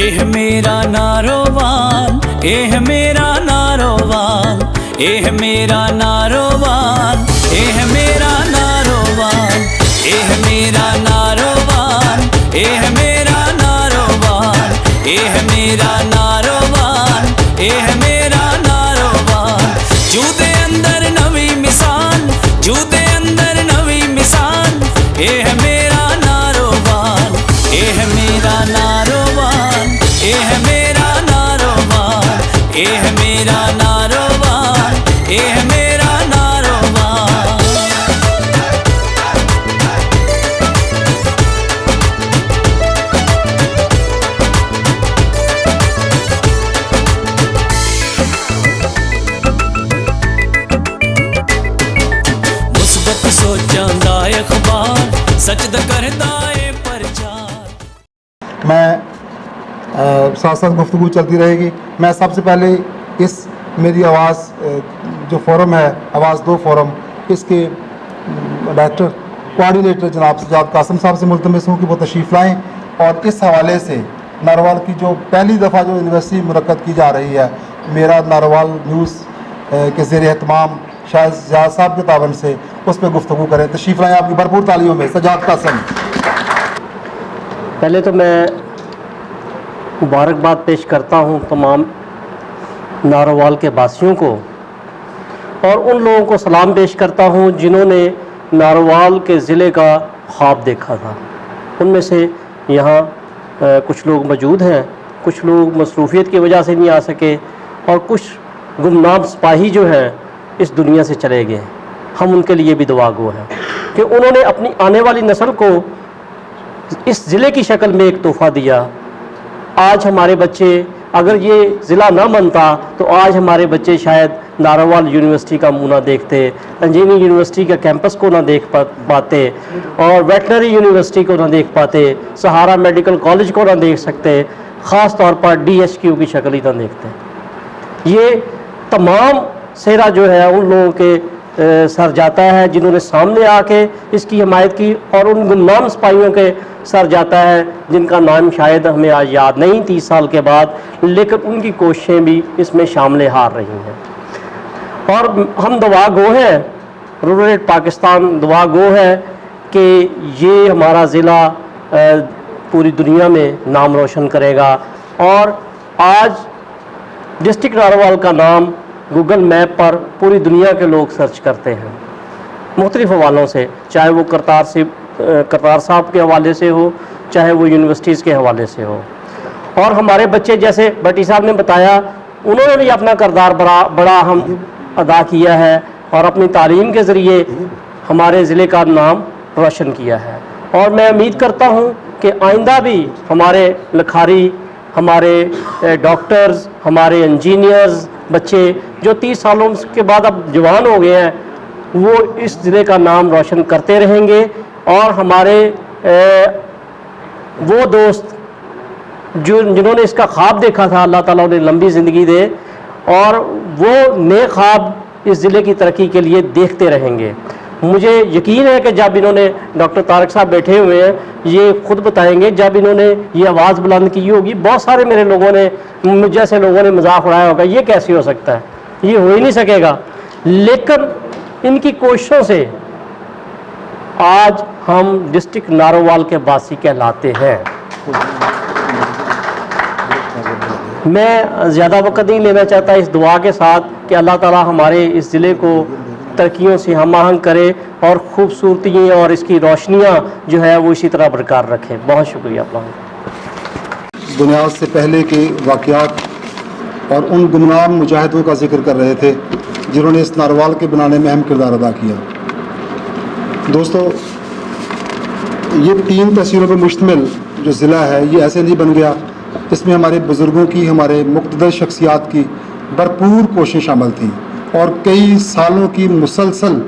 एह मेरा नारोवाल, एह मेरा नारोवाल, एह मेरा नारोवाल, एह मेरा नारोवाल, एह मेरा नारोवाल, एह मेरा नारोवाल, एह मेरा नारोवाल, एह मेरा नारोवाल। जूदे अंदर नवी मिसाल, जूदे अंदर नवी मिसाल, एह मेरा नारोवाल, एह मेरा नारोवाल, एह मेरा नारोवाल, एह मेरा नारोवाल, एह मेरा नारोवाल। मुस्बत सोचां दा अखबार, सच दा करदा ए प्रचार। मैं साथ साथ गुफ्तगू चलती रहेगी। मैं सबसे पहले इस मेरी आवाज़ जो फोरम है आवाज़ 2 फोरम, इसके डायरेक्टर कोऑर्डिनेटर जनाब सजाद कासिम साहब से मुल्तमस हूँ कि वो तशरीफ़ लाएँ और इस हवाले से नारोवाल की जो पहली दफ़ा जो यूनिवर्सिटी मुनक्कद की जा रही है, मेरा नारोवाल न्यूज़ के ज़ेर एहतमाम शायद सजाद साहब के तावन से उस पर गुफ्तगू करें। तशरीफ़ लाएँ, आपकी भरपूर तालियों में सजाद कासिम। पहले तो मैं मुबारकबाद पेश करता हूँ तमाम नारोवाल के वासियों को और उन लोगों को सलाम पेश करता हूँ जिन्होंने नारोवाल के ज़िले का ख्वाब देखा था। उनमें से यहाँ कुछ लोग मौजूद हैं, कुछ लोग मसरूफियत की वजह से नहीं आ सके और कुछ गुमनाम सिपाही जो हैं इस दुनिया से चले गए। हम उनके लिए भी दुआ गो हैं कि उन्होंने अपनी आने वाली नस्ल को इस ज़िले की शक्ल में एक तोहफ़ा दिया। आज हमारे बच्चे, अगर ये ज़िला ना बनता तो आज हमारे बच्चे शायद नारोवाल यूनिवर्सिटी का मुँह ना देखते, इंजीनियरिंग यूनिवर्सिटी का कैंपस को ना देख पाते और वेटनरी यूनिवर्सिटी को ना देख पाते, सहारा मेडिकल कॉलेज को ना देख सकते, ख़ास तौर पर DHQ की शक्ल ही ना देखते। ये तमाम सेहरा जो है उन लोगों के सर जाता है जिन्होंने सामने आके इसकी हिमायत की और उन गुमनाम सिपाहियों के सर जाता है जिनका नाम शायद हमें आज याद नहीं 30 साल के बाद, लेकिन उनकी कोशिशें भी इसमें शामिल हार रही हैं। और हम दुआ गो हैं, रूरल पाकिस्तान दुआ गो है कि ये हमारा ज़िला पूरी दुनिया में नाम रोशन करेगा। और आज डिस्ट्रिक्ट नारोवाल का नाम गूगल मैप पर पूरी दुनिया के लोग सर्च करते हैं मुख्तलिफ़ हवालों से, चाहे वो करतार साहब के हवाले से हो, चाहे वो यूनिवर्सिटीज़ के हवाले से हो। और हमारे बच्चे जैसे भट्टी साहब ने बताया, उन्होंने भी अपना किरदार बड़ा हम अदा किया है और अपनी तालीम के ज़रिए हमारे ज़िले का नाम रोशन किया है। और मैं उम्मीद करता हूँ कि आइंदा भी हमारे लिखारी, हमारे डॉक्टर्स, हमारे इंजीनियर्स बच्चे जो 30 सालों के बाद अब जवान हो गए हैं, वो इस ज़िले का नाम रोशन करते रहेंगे। और हमारे वो दोस्त जिन्होंने इसका ख्वाब देखा था, अल्लाह ताला उन्हें लंबी ज़िंदगी दे और वो नए ख्वाब इस ज़िले की तरक्की के लिए देखते रहेंगे। मुझे यकीन है कि जब इन्होंने, डॉक्टर तारक साहब बैठे हुए हैं, ये खुद बताएंगे, जब इन्होंने ये आवाज़ बुलंद की होगी, बहुत सारे मेरे लोगों ने, मुझ जैसे लोगों ने मजाक उड़ाया होगा, ये कैसे हो सकता है, ये हो ही नहीं सकेगा। लेकिन इनकी कोशिशों से आज हम डिस्ट्रिक्ट नारोवाल के वासी कहलाते हैं। मैं ज़्यादा वक्त नहीं लेना चाहता इस दुआ के साथ कि अल्लाह ताला हमारे इस ज़िले को तरक्कियों से हम आहंग करे और ख़ूबसूरती और इसकी रोशनियाँ जो है वो इसी तरह बरकरार रखें। बहुत शुक्रिया। बुनियाद से पहले के वाक़यात और उन गुमनाम मुजाहिदों का जिक्र कर रहे थे जिन्होंने इस नारोवाल के बनाने में अहम किरदार अदा किया। दोस्तों, ये 3 तहसीलों पर मुश्तमिल जो ज़िला है ये ऐसे नहीं बन गया, इसमें हमारे बुज़ुर्गों की, हमारे मुक़्तदर शख्सियात की भरपूर कोशिश शामिल थी और कई सालों की मुसलसल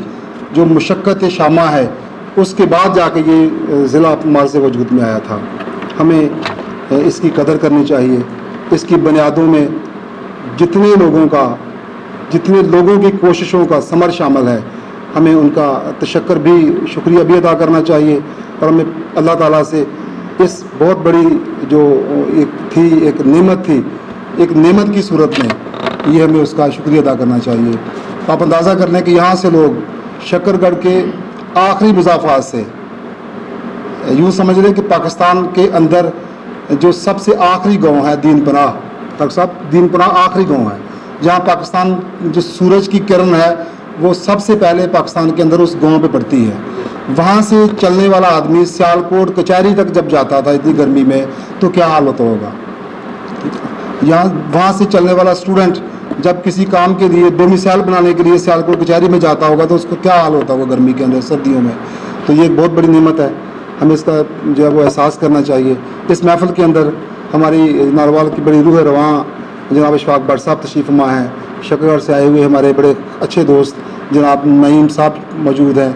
जो मुशक्क़त शामा है उसके बाद जाके ये ज़िला मार्ज़ वजूद में आया था। हमें इसकी कदर करनी चाहिए। इसकी बुनियादों में जितने लोगों की कोशिशों का समर शामिल है, हमें उनका तशक्कर भी, शुक्रिया भी अदा करना चाहिए और हमें अल्लाह ताला से इस बहुत बड़ी जो एक नेमत थी, एक नेमत की सूरत में ये हमें उसका शुक्रिया अदा करना चाहिए। आप अंदाज़ा कर लें कि यहाँ से लोग शक्करगढ़ के आखिरी मुजाफात से, यूँ समझ लें कि पाकिस्तान के अंदर जो सबसे आखिरी गांव है दीनपनाह, डॉक्टर साहब दीनपनाह आखिरी गांव है जहाँ पाकिस्तान जो सूरज की किरण है वो सबसे पहले पाकिस्तान के अंदर उस गांव पे पड़ती है। वहाँ से चलने वाला आदमी सियालकोट कचहरी तक जब जाता था इतनी गर्मी में तो क्या हाल होता होगा। यहाँ वहाँ से चलने वाला स्टूडेंट जब किसी काम के लिए डोमिसाइल बनाने के लिए सियालकोट कचहरी में जाता होगा तो उसको क्या हाल होता होगा गर्मी के अंदर, सर्दियों में। तो ये एक बहुत बड़ी नेमत है, हमें इसका जो है वो एहसास करना चाहिए। इस महफ़िल के अंदर हमारी नारवाल की बड़ी रूह रवां जनाब इशफाक भट्ट साहब तशरीफ़ फरमा हैं, शक्करगढ़ से आए हुए हमारे बड़े अच्छे दोस्त जनाब नईम साहब मौजूद हैं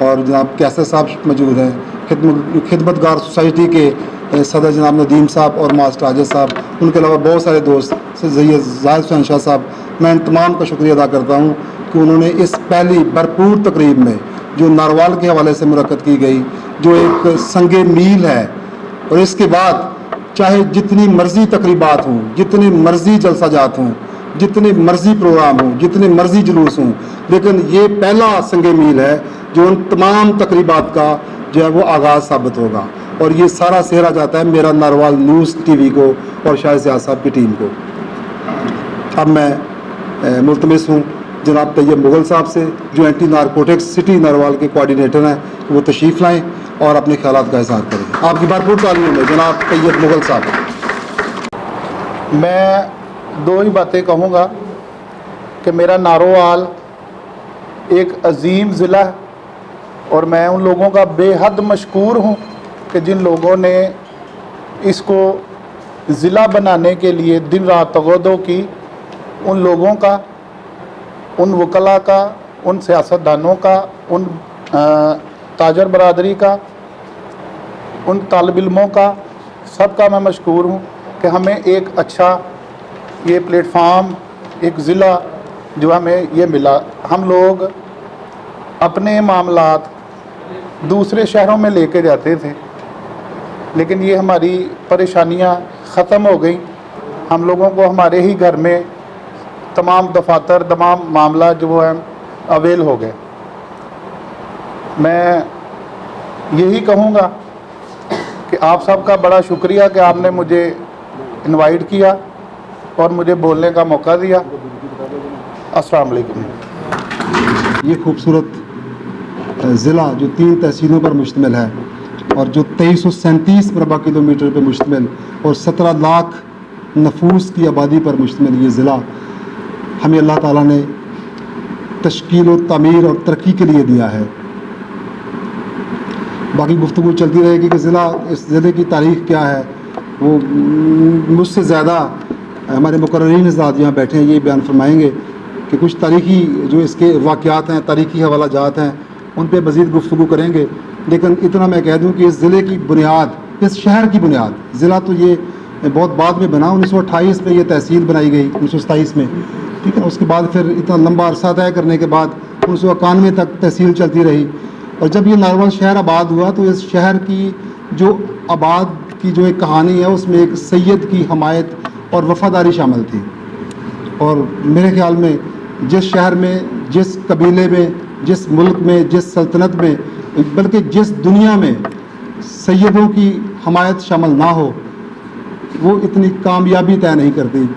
और जनाब कैसर साहब मौजूद हैं, खिदमतगार सोसाइटी के सदर जनाब नदीम साहब और मास्टर आजिज साहब, उनके अलावा बहुत सारे दोस्त जाहिद शहनशाह साहब। मैं इन तमाम का शुक्रिया अदा करता हूँ कि उन्होंने इस पहली भरपूर तकरीब में जो नारवाल के हवाले से मुनक्कद की गई, जो एक संगे मील है, और इसके बाद चाहे जितनी मर्ज़ी तकरीबात हों, जितने मर्ज़ी जलसा जात हों, जितने मर्ज़ी प्रोग्राम हों, जितने मर्ज़ी जुलूस हों, लेकिन ये पहला संगे मील है जो उन तमाम तकरीबात का जो है वो आगाज़ साबित होगा। और ये सारा सेहरा जाता है मेरा नारवाल न्यूज़ टीवी को और शाहिद सियाद साहब की टीम को। अब मैं मुल्तमिस हूँ जनाब तैयब मुगल साहब से जो एंटी नारकोटिक्स सिटी नारवाल के कोऑर्डिनेटर हैं, वो तशरीफ़ लाएँ और अपने ख्यालात का इज़हार करें। आपकी भरपूर तालीम है जनाब तैयब मुगल साहब। मैं दो ही बातें कहूँगा कि मेरा नारोवाल एक अजीम ज़िला है और मैं उन लोगों का बेहद मशकूर हूँ कि जिन लोगों ने इसको ज़िला बनाने के लिए दिन रात तगदो की, उन लोगों का, उन वकला का, उन सियासतदानों का, उन ताजर बरादरी का, उन तालिब इल्मों का, सबका मैं मशकूर हूँ कि हमें एक अच्छा ये प्लेटफार्म, एक ज़िला जो हमें ये मिला। हम लोग अपने मामलात दूसरे शहरों में लेके जाते थे, लेकिन ये हमारी परेशानियाँ ख़त्म हो गई। हम लोगों को हमारे ही घर में तमाम दफातर, तमाम मामला जो है अवेल हो गए। मैं यही कहूँगा कि आप सबका बड़ा शुक्रिया कि आपने मुझे इनवाइट किया और मुझे बोलने का मौका दिया। अस्सलाम वालेकुम। ये खूबसूरत ज़िला जो 3 तहसीलों पर मुश्तमिल है और जो 2337 मरबा किलोमीटर पर मुश्तमिल और 17 लाख नफूस की आबादी पर मुश्तमिल ये ज़िला हमें अल्लाह ताला ने तश्कील व तामीर और तरक्की के लिए दिया है। बाकी गुफ्तगू चलती रहेगी कि ज़िला, इस ज़िले की तारीख़ क्या है, वो मुझसे ज़्यादा हमारे मुकर्रीन हज़रात यहाँ बैठे हैं ये बयान फरमाएँगे कि कुछ तारीख़ी जो इसके वाक़यात हैं, तारीख़ी हवाला जात हैं, उन पर मज़ीद गुफ्तगू करेंगे। लेकिन इतना मैं कह दूँ कि इस ज़िले की बुनियाद, इस शहर की बुनियाद, ज़िला तो ये बहुत बाद में बना, 1928 में ये तहसील बनाई गई, 1927 में, ठीक है। उसके बाद फिर इतना लंबा अरसा तय करने के बाद 1991 तक तहसील चलती रही। और जब ये नारवाल शहर आबाद हुआ तो इस शहर की जो आबाद की जो एक कहानी है उसमें एक सैयद की हमायत और वफ़ादारी शामिल थी। और मेरे ख़्याल में जिस शहर में, जिस कबीले में, जिस मुल्क में, जिस सल्तनत में, बल्कि जिस दुनिया में सैयदों की हमायत शामिल ना हो वो इतनी कामयाबी तय नहीं करती।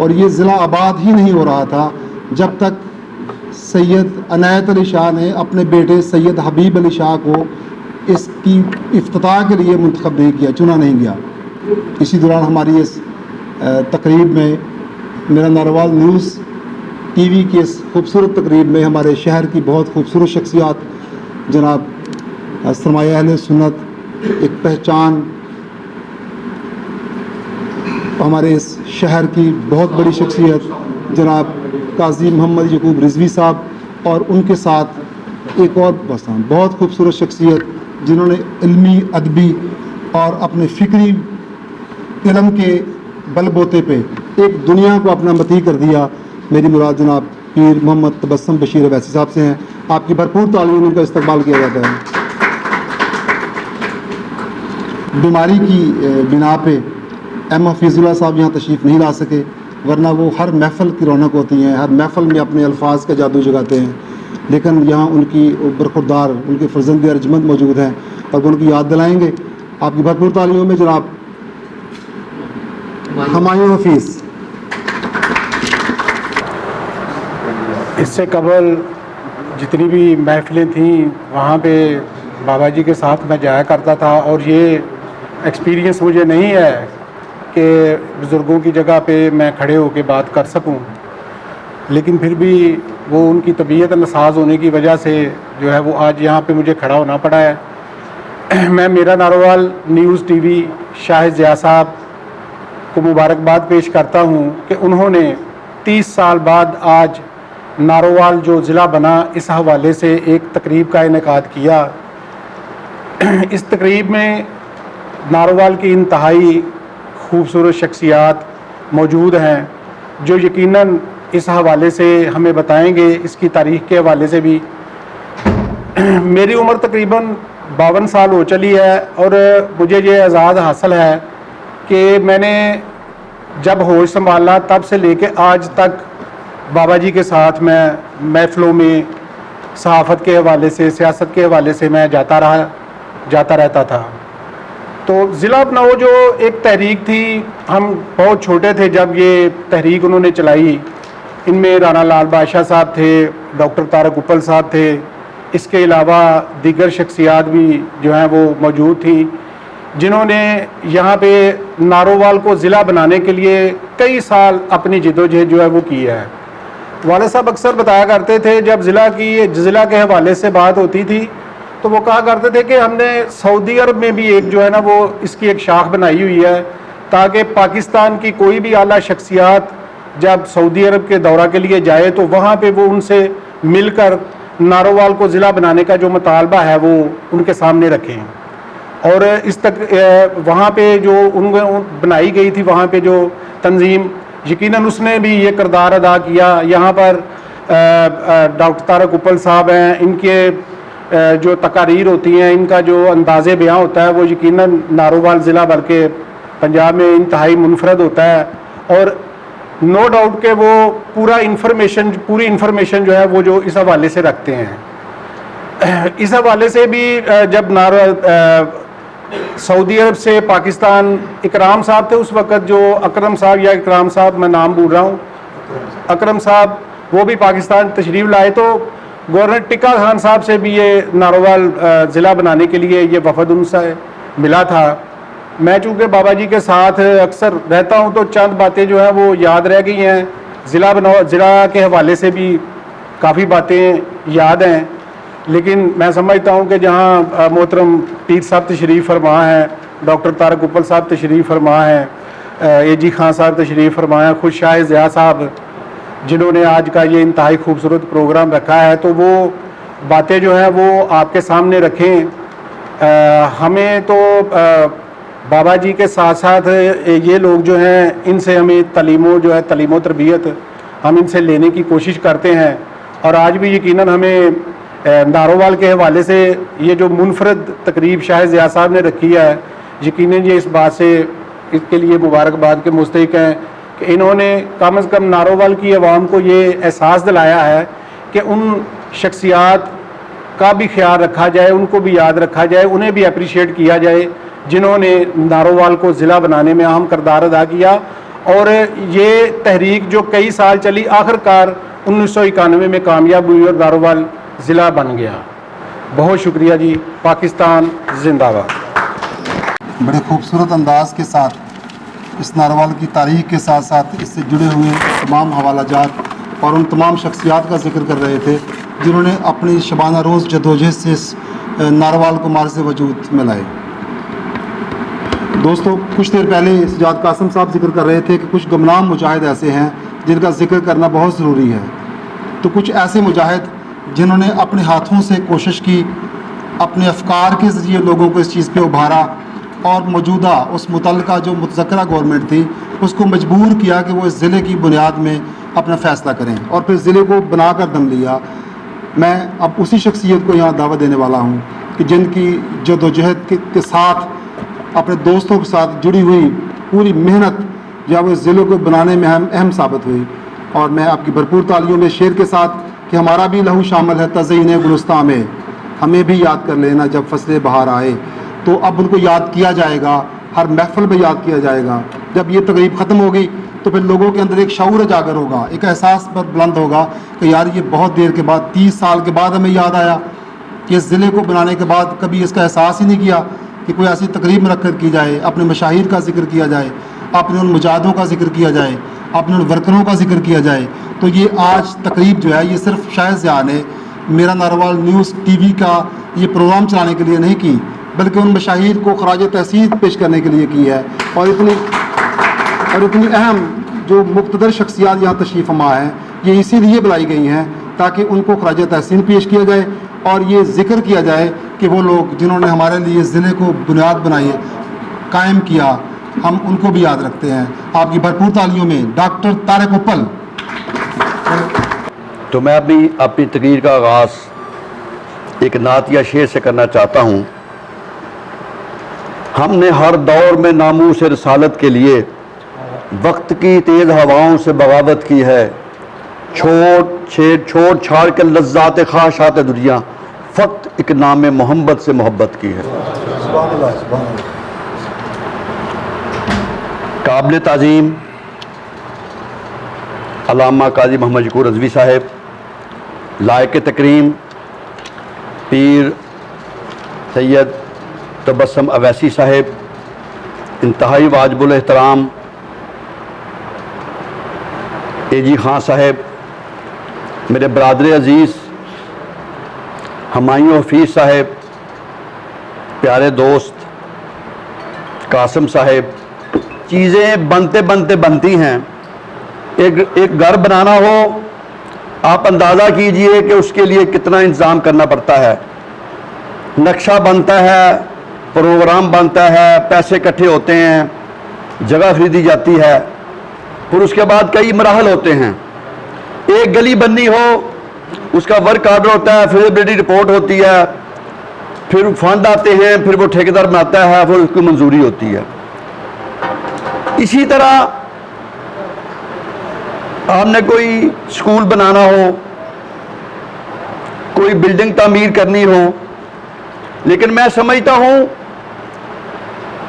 और ये ज़िला आबाद ही नहीं हो रहा था जब तक सैयद अनायत अली शाह ने अपने बेटे सैयद हबीब अली शाह को इसकी इफ्तिताह के लिए मुंतखब नहीं किया, चुना नहीं गया। इसी दौरान हमारी इस तकरीब में, मेरा नारवाल न्यूज़ टीवी की इस खूबसूरत तकरीब में हमारे शहर की बहुत खूबसूरत शख्सियात जनाब सरमाया अहले सुन्नत, एक पहचान, हमारे इस शहर की बहुत बड़ी शख्सियत जनाब काजी मोहम्मद यकूब रिजवी साहब और उनके साथ एक और बहुत खूबसूरत शख्सियत जिन्होंने इल्मी, अदबी और अपने फ़िक्री इल्म के बलबोते पे एक दुनिया को अपना मती कर दिया। मेरी मुराद जनाब पीर मोहम्मद तबस्सुम बशीर अवैसी साहब से हैं। आपकी भरपूर तालीम, उनका इस्तकबाल किया जाता है। बीमारी की बिना पे एम हफीज़ुल्लाह साहब यहाँ तशरीफ़ नहीं ला सके, वरना वो हर महफ़िल की रौनक होती हैं, हर महफ़िल में अपने अल्फाज का जादू जगाते हैं। लेकिन यहाँ उनकी बरखुरदार उनके फ़र्जंद अर्जमंद मौजूद हैं और वो उनकी याद दिलाएंगे। आपकी भरपूर तालियों में जनाब हुमायूं हफीज़। इससे कबल जितनी भी महफ़िलें थीं वहाँ पे बाबा जी के साथ मैं जाया करता था, और ये एक्सपीरियंस मुझे नहीं है कि बुज़ुर्गों की जगह पे मैं खड़े होकर बात कर सकूं, लेकिन फिर भी वो उनकी तबीयत नसाज होने की वजह से जो है वो आज यहाँ पे मुझे खड़ा होना पड़ा है। मैं मेरा नारोवाल न्यूज़ टीवी शाहिद ज़िया साहब को मुबारकबाद पेश करता हूँ कि उन्होंने 30 साल बाद आज नारोवाल जो ज़िला बना, इस हवाले से एक तकरीब का इनेकाद किया। इस तकरीब में नारोवाल की इंतहाई खूबसूरत शख्सियात मौजूद हैं जो यकीनन इस हवाले से हमें बताएंगे, इसकी तारीख़ के हवाले से भी। मेरी उम्र तकरीबन 52 साल हो चली है और मुझे ये एजाज़ हासिल है कि मैंने जब होश संभाला तब से लेके आज तक बाबा जी के साथ मैं महफ़िलों में सहाफ़त के हवाले से, सियासत के हवाले से मैं जाता रहता था। तो ज़िला अपनाओ जो एक तहरीक थी, हम बहुत छोटे थे जब ये तहरीक उन्होंने चलाई। इनमें राणा लाल बादशाह साहब थे, डॉक्टर तारक उपल साहब थे, इसके अलावा दीगर शख्सियात भी जो हैं वो मौजूद थी, जिन्होंने यहाँ पे नारोवाल को ज़िला बनाने के लिए कई साल अपनी जिदोजहद जो है वो की है। वाले साहब अक्सर बताया करते थे जब ज़िला के हवाले से बात होती थी तो वो कहा करते थे कि हमने सऊदी अरब में भी एक जो है ना वो इसकी एक शाख बनाई हुई है, ताकि पाकिस्तान की कोई भी आला शख्सियात जब सऊदी अरब के दौरा के लिए जाए तो वहाँ पे वो उनसे मिलकर नारोवाल को ज़िला बनाने का जो मुतालबा है वो उनके सामने रखें। और इस तक वहाँ पे जो बनाई गई थी वहाँ पे जो तंजीम, यकीनन उसने भी ये किरदार अदा किया। यहाँ पर डॉक्टर तारक उपल साहब हैं, इनके जो तकारीर होती हैं, इनका जो अंदाज़े बयां होता है वो यकीनन नारोवाल ज़िला बल्कि पंजाब में इंतहाई मुनफरद होता है। और नो डाउट के वो पूरी इंफॉर्मेशन जो है वो जो इस हवाले से रखते हैं। इस हवाले से भी जब सऊदी अरब से पाकिस्तान इकराम साहब थे उस वक़्त, जो अकरम साहब या इकराम साहब, मैं नाम भूल रहा हूँ, अकरम साहब, वो भी पाकिस्तान तशरीफ़ लाए तो गवर्नर टिक्का खान साहब से भी ये नारोवाल ज़िला बनाने के लिए ये वफ़द उनसे मिला था। मैं चूँकि बाबा जी के साथ अक्सर रहता हूँ तो चंद बातें जो हैं वो याद रह गई हैं। ज़िला के हवाले से भी काफ़ी बातें याद हैं, लेकिन मैं समझता हूँ कि जहाँ मोहतरम पीर साहब तशरीफ़ फरमा हैं, डॉक्टर तारक उपल साहब तशरीफ़ फरमा हैं, AG खान साहब तशरीफ़ फरमा हैं, खुद शाहिद ज़िया साहब जिन्होंने आज का ये इंतहाई खूबसूरत प्रोग्राम रखा है, तो वो बातें जो हैं वो आपके सामने रखें। हमें तो बाबा जी के साथ साथ ये लोग जो हैं इनसे हमें तालीम तरबियत हम इनसे लेने की कोशिश करते हैं। और आज भी यकीनन हमें नारोवाल के हवाले से ये जो मुनफरद तकरीब शाहिद ज़िया साहब ने रखी है, यकीनन ये इस बात से इसके लिए मुबारकबाद के मुस्तहिक हैं कि इन्होंने कम से कम नारोवाल की आवाम को ये एहसास दिलाया है कि उन शख्सियात का भी ख्याल रखा जाए, उनको भी याद रखा जाए, उन्हें भी अप्रिशिएट किया जाए जिन्होंने नारोवाल को ज़िला बनाने में अहम किरदार अदा किया। और ये तहरीक जो कई साल चली, आखिरकार 1991 में कामयाब हुई और नारोवाल ज़िला बन गया। बहुत शुक्रिया जी। पाकिस्तान जिंदाबाद। बड़े खूबसूरत अंदाज के साथ इस नारोवाल की तारीख़ के साथ साथ इससे जुड़े हुए तमाम हवालाजात और उन तमाम शख्सियात का जिक्र कर रहे थे जिन्होंने अपनी शबाना रोज़ जदोजहद से इस नारोवाल को मार्ज़ वजूद में लाए। दोस्तों, कुछ देर पहले सजाद कासिम साहब जिक्र कर रहे थे कि कुछ गुमनाम मुजाहिद ऐसे हैं जिनका जिक्र करना बहुत ज़रूरी है। तो कुछ ऐसे मुजाहिद जिन्होंने अपने हाथों से कोशिश की, अपने अफकार के ज़रिए लोगों को इस चीज़ पे उभारा और मौजूदा उस मुतल्लिका जो मुतज़क्करा गवर्नमेंट थी उसको मजबूर किया कि वो इस ज़िले की बुनियाद में अपना फ़ैसला करें और फिर ज़िले को बनाकर दम लिया। मैं अब उसी शख्सियत को यहाँ दावत देने वाला हूँ कि जिनकी जदोजहद के साथ अपने दोस्तों के साथ जुड़ी हुई पूरी मेहनत जो है वो इस ज़िले को बनाने में अहम साबित हुई। और मैं आपकी भरपूर तालियों में शेर के साथ कि हमारा भी लहू शामिल है तज़यीन गुलस्तां में, हमें भी याद कर लेना जब फसले बहार आए। तो अब उनको याद किया जाएगा, हर महफिल में याद किया जाएगा। जब ये तकरीब ख़त्म होगी तो फिर लोगों के अंदर एक शऊर उजागर होगा, एक एहसास पर बुलंद होगा कि यार ये बहुत देर के बाद, 30 साल के बाद हमें याद आया कि इस ज़िले को बनाने के बाद कभी इसका एहसास ही नहीं किया कि कोई ऐसी तकरीब रख कर की जाए, अपने मशाहिर का जिक्र किया जाए, अपने उन मुजाहिदों का जिक्र किया जाए, अपने उन वर्करों का जिक्र किया जाए। तो ये आज तकरीब जो है ये सिर्फ शायद ज़ियान ने मेरा नारोवाल न्यूज़ TV का ये प्रोग्राम चलाने के लिए नहीं की, बल्कि उन मशाहिर को खराज तहसीन पेश करने के लिए की है। और इतनी अहम जो मुक़्तदर शख्सियात यहाँ तशरीफ़ फरमा हैं, ये इसीलिए बुलाई गई हैं ताकि उनको खराज तहसीन पेश किया जाए और ये ज़िक्र किया जाए कि वो लोग जिन्होंने हमारे लिए ज़िले को बुनियाद बनाई, कायम किया, हम उनको भी याद रखते हैं। आपकी भरपूर तालियों में डॉक्टर तारिक उपल। तो मैं अभी अपनी तकरीर का आगाज़ एक नात या शेर से करना चाहता हूँ। हमने हर दौर में नामूस रसालत के लिए वक्त की तेज़ हवाओं से बगावत की है। छोड़ छाड़ कर लज्जात ख्वाहिशात दुनिया फ़क्त एक नाम मोहब्बत से मोहब्बत की है। काबिल ताज़ीम अल्लामा काजी मोहम्मद शकूर रज़वी साहब, लायक तकरीम पीर सैयद तबस्सुम अवैसी साहब, इंतहाई वाजिबुल एहतराम एजी खां साहब, मेरे बरादर अज़ीज़ हमायूं हफीज़ साहब, प्यारे दोस्त कासिम साहब। चीज़ें बनते बनते बनती हैं। एक घर बनाना हो, आप अंदाज़ा कीजिए कि उसके लिए कितना इंतज़ाम करना पड़ता है। नक्शा बनता है, प्रोग्राम बनता है, पैसे इकट्ठे होते हैं, जगह खरीदी जाती है, फिर उसके बाद कई मराहल होते हैं। एक गली बननी हो, उसका वर्क आर्डर होता है, फिजिबिलिटी रिपोर्ट होती है, फिर फंड आते हैं, फिर वो ठेकेदार बनाता है, फिर उसकी मंजूरी होती है। इसी तरह आपने कोई स्कूल बनाना हो, कोई बिल्डिंग तामीर करनी हो, लेकिन मैं समझता हूँ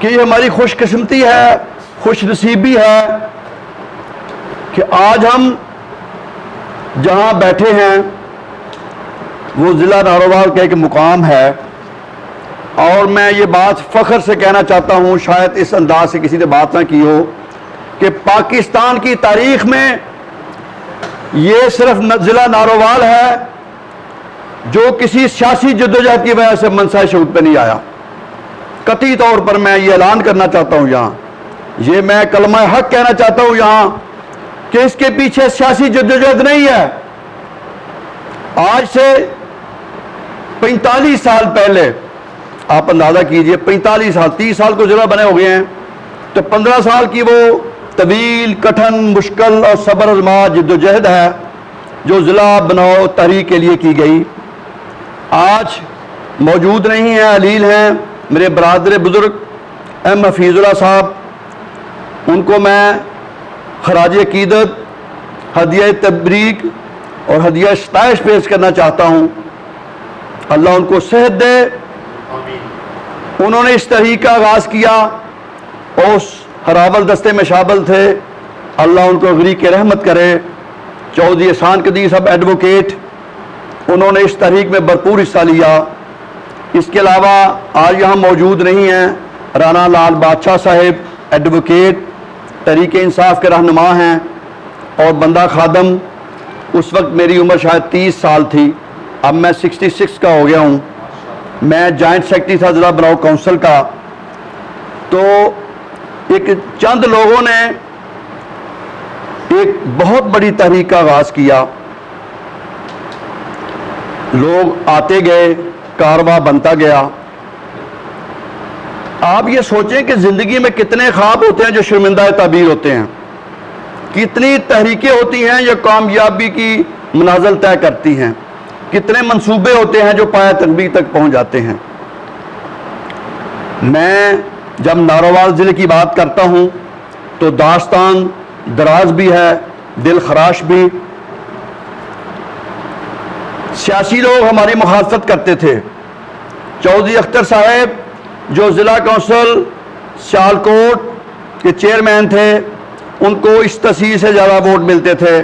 कि ये हमारी खुशकिस्मती है, खुश नसीबी है कि आज हम जहाँ बैठे हैं वो ज़िला नारोवाल का एक मुकाम है। और मैं ये बात फ़ख्र से कहना चाहता हूँ, शायद इस अंदाज से किसी ने बात ना की हो, कि पाकिस्तान की तारीख़ में ये सिर्फ ज़िला नारोवाल है जो किसी सियासी जद्दोजहद की वजह से मनसा शऊद पे नहीं आया। कतई तौर पर मैं ये ऐलान करना चाहता हूँ यहाँ, ये मैं कलमा हक कहना चाहता हूँ यहाँ कि इसके पीछे सियासी जद्दोजहद नहीं है। आज से 45 साल पहले आप अंदाज़ा कीजिए, 45 साल, 30 साल को ज़िला बने हो गए हैं, तो 15 साल की वो तवील, कठिन, मुश्किल और सब्र आज़मा जद्दोजहद है जो ज़िला बनाओ तहरीक के लिए की गई। आज मौजूद नहीं हैं, अलील हैं मेरे बरादर बुज़ुर्ग एम हफीज़ुल्लाह साहब, उनको मैं खराज अकीदत, हदिया तबरीक और हदिया सताइश पेश करना चाहता हूँ। अल्लाह उनको सेहत दे। उन्होंने इस तहरीक का आगाज़ किया, उस हरावल दस्ते में शामिल थे, अल्लाह उनको गरीक के रहमत करे। चौधरी एहसान कदीर साहब एडवोकेट, उन्होंने इस तहरीक में भरपूर हिस्सा लिया। इसके अलावा आज यहाँ मौजूद नहीं हैं राना लाल बादशाह साहब, एडवोकेट, तहरीक इंसाफ के रहनुमा हैं और बंदा खादम। उस वक्त मेरी उम्र शायद 30 साल थी, अब मैं 66 का हो गया हूँ। मैं जॉइंट सेक्रेटरी था ज़िला बनाओ काउंसिल का। तो एक चंद लोगों ने एक बहुत बड़ी तहरीक का आगाज़ किया, लोग आते गए, कारवां बनता गया। आप ये सोचें कि ज़िंदगी में कितने ख्वाब होते हैं जो शर्मिंदा ताबीर होते हैं, कितनी तहरीकें होती हैं जो कामयाबी की मनाज़िल तय करती हैं, कितने मंसूबे होते हैं जो पाया तकबीर तक पहुंच जाते हैं। मैं جب نارووال ضلع کی بات کرتا ہوں تو داستان دراز بھی ہے، دل خراش بھی۔ سیاسی لوگ ہماری مخالفت کرتے تھے۔ چودھری اختر صاحب جو ضلع کونسل سیالکوٹ کے چیئرمین تھے، ان کو اس تحصیل سے زیادہ ووٹ ملتے تھے۔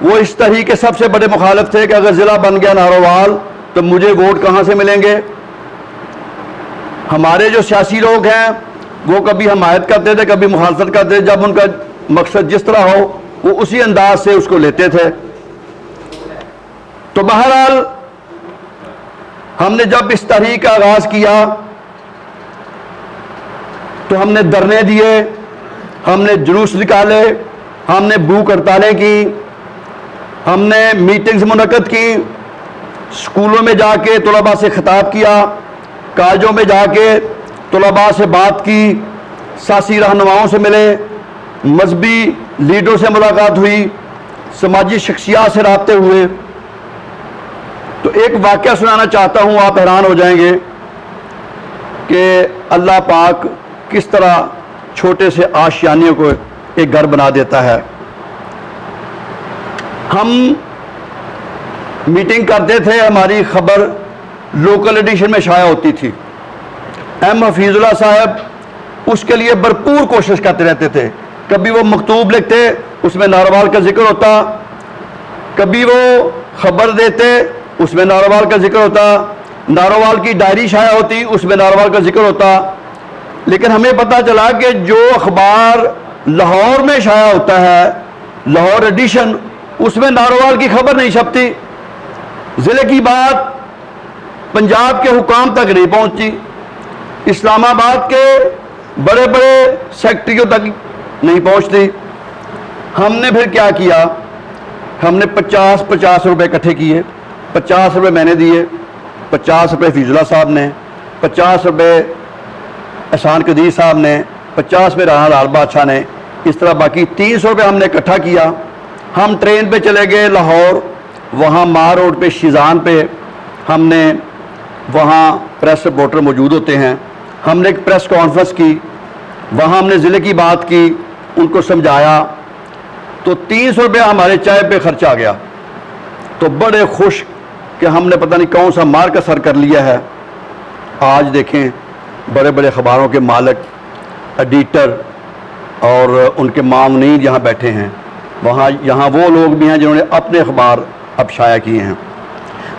وہ اس تحریک کے سب سے بڑے مخالف تھے کہ اگر ضلع بن گیا نارووال تو مجھے ووٹ کہاں سے ملیں گے۔ ہمارے جو سیاسی لوگ ہیں وہ کبھی حمایت کرتے تھے، کبھی مخالفت کرتے تھے، جب ان کا مقصد جس طرح ہو وہ اسی انداز سے اس کو لیتے تھے۔ تو بہرحال ہم نے جب اس تحریک کا آغاز کیا تو ہم نے دھرنے دیے، ہم نے جلوس نکالے، ہم نے بھوک ہڑتالیں کی، ہم نے میٹنگز منعقد کی، اسکولوں میں جا کے طلباء سے خطاب کیا، کالجوں میں جا کے طلباء سے بات کی، سیاسی رہنماؤں سے ملے، مذہبی لیڈروں سے ملاقات ہوئی، سماجی شخصیات سے رابطے ہوئے۔ تو ایک واقعہ سنانا چاہتا ہوں، آپ حیران ہو جائیں گے کہ اللہ پاک کس طرح چھوٹے سے آشیانیوں کو ایک گھر بنا دیتا ہے۔ ہم میٹنگ کرتے تھے، ہماری خبر لوکل ایڈیشن میں شائع ہوتی تھی۔ ایم حفیظ اللہ صاحب اس کے لیے بھرپور کوشش کرتے رہتے تھے۔ کبھی وہ مکتوب لکھتے، اس میں نارووال کا ذکر ہوتا، کبھی وہ خبر دیتے، اس میں نارووال کا ذکر ہوتا، نارووال کی ڈائری شائع ہوتی، اس میں نارووال کا ذکر ہوتا۔ لیکن ہمیں پتہ چلا کہ جو اخبار لاہور میں شائع ہوتا ہے، لاہور ایڈیشن، اس میں نارووال کی خبر نہیں چھپتی۔ ضلع کی بات پنجاب کے حکام تک نہیں پہنچتی، اسلام آباد کے بڑے بڑے سیکٹریوں تک نہیں پہنچتی۔ ہم نے پھر کیا کیا، ہم نے 50 روپے اکٹھے کیے، 50 روپے میں نے دیے، 50 روپے حفیظ اللہ صاحب نے، 50 روپے احسان قدیر صاحب نے، 50 روپے رانا لال بادشاہ نے، اس طرح باقی 300 روپے ہم نے اکٹھا کیا۔ ہم ٹرین پہ چلے گئے لاہور، وہاں ماہ روڈ پہ شیزان پہ ہم نے، وہاں پریس رپورٹر موجود ہوتے ہیں، ہم نے ایک پریس کانفرنس کی، وہاں ہم نے ضلع کی بات کی، ان کو سمجھایا، تو 300 روپے ہمارے چائے پہ خرچ آ گیا۔ تو بڑے خوش کہ ہم نے پتہ نہیں کون سا مار کا سر کر لیا ہے۔ آج دیکھیں بڑے بڑے اخباروں کے مالک، ایڈیٹر اور ان کے معاونین یہاں بیٹھے ہیں، وہاں یہاں وہ لوگ بھی ہیں جنہوں نے اپنے اخبار اب شائع کیے ہیں۔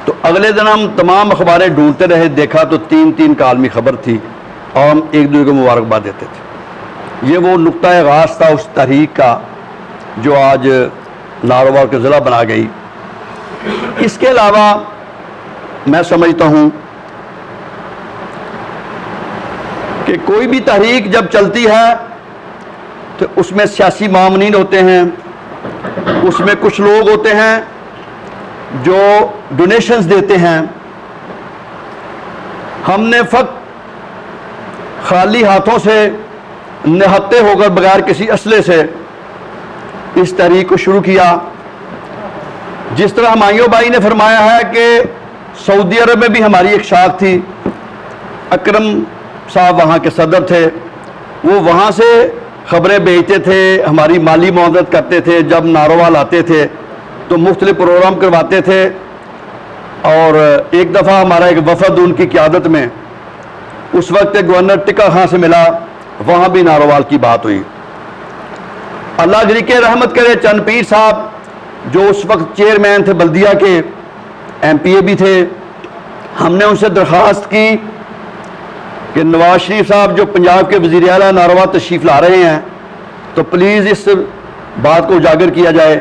تو اگلے دن ہم تمام اخباریں ڈھونڈتے رہے، دیکھا تو 3 کالمی خبر تھی اور ہم ایک دوسرے کو مبارکباد دیتے تھے۔ یہ وہ نقطہ آغاز تھا اس تحریک کا جو آج نارووال کے ضلع بنا گئی۔ اس کے علاوہ میں سمجھتا ہوں کہ کوئی بھی تحریک جب چلتی ہے تو اس میں سیاسی معاونین ہوتے ہیں، اس میں کچھ لوگ ہوتے ہیں جو ڈونیشنز دیتے ہیں۔ ہم نے فقط خالی ہاتھوں سے نہتے ہو کر بغیر کسی اسلحے سے اس تحریک کو شروع کیا۔ جس طرح ہمایوں بھائی نے فرمایا ہے کہ سعودی عرب میں بھی ہماری ایک شاخ تھی، اکرم صاحب وہاں کے صدر تھے، وہ وہاں سے خبریں بھیجتے تھے، ہماری مالی معاونت کرتے تھے، جب نارووال آتے تھے تو مختلف پروگرام کرواتے تھے۔ اور ایک دفعہ ہمارا ایک وفد ان کی قیادت میں اس وقت گورنر ٹکا خان سے ملا، وہاں بھی نارووال کی بات ہوئی۔ اللہ گری کے رحمت کرے چند پیر صاحب جو اس وقت چیئرمین تھے بلدیہ کے، ایم پی اے بھی تھے، ہم نے ان سے درخواست کی کہ نواز شریف صاحب جو پنجاب کے وزیر اعلیٰ نارووال تشریف لا رہے ہیں تو پلیز اس بات کو اجاگر کیا جائے۔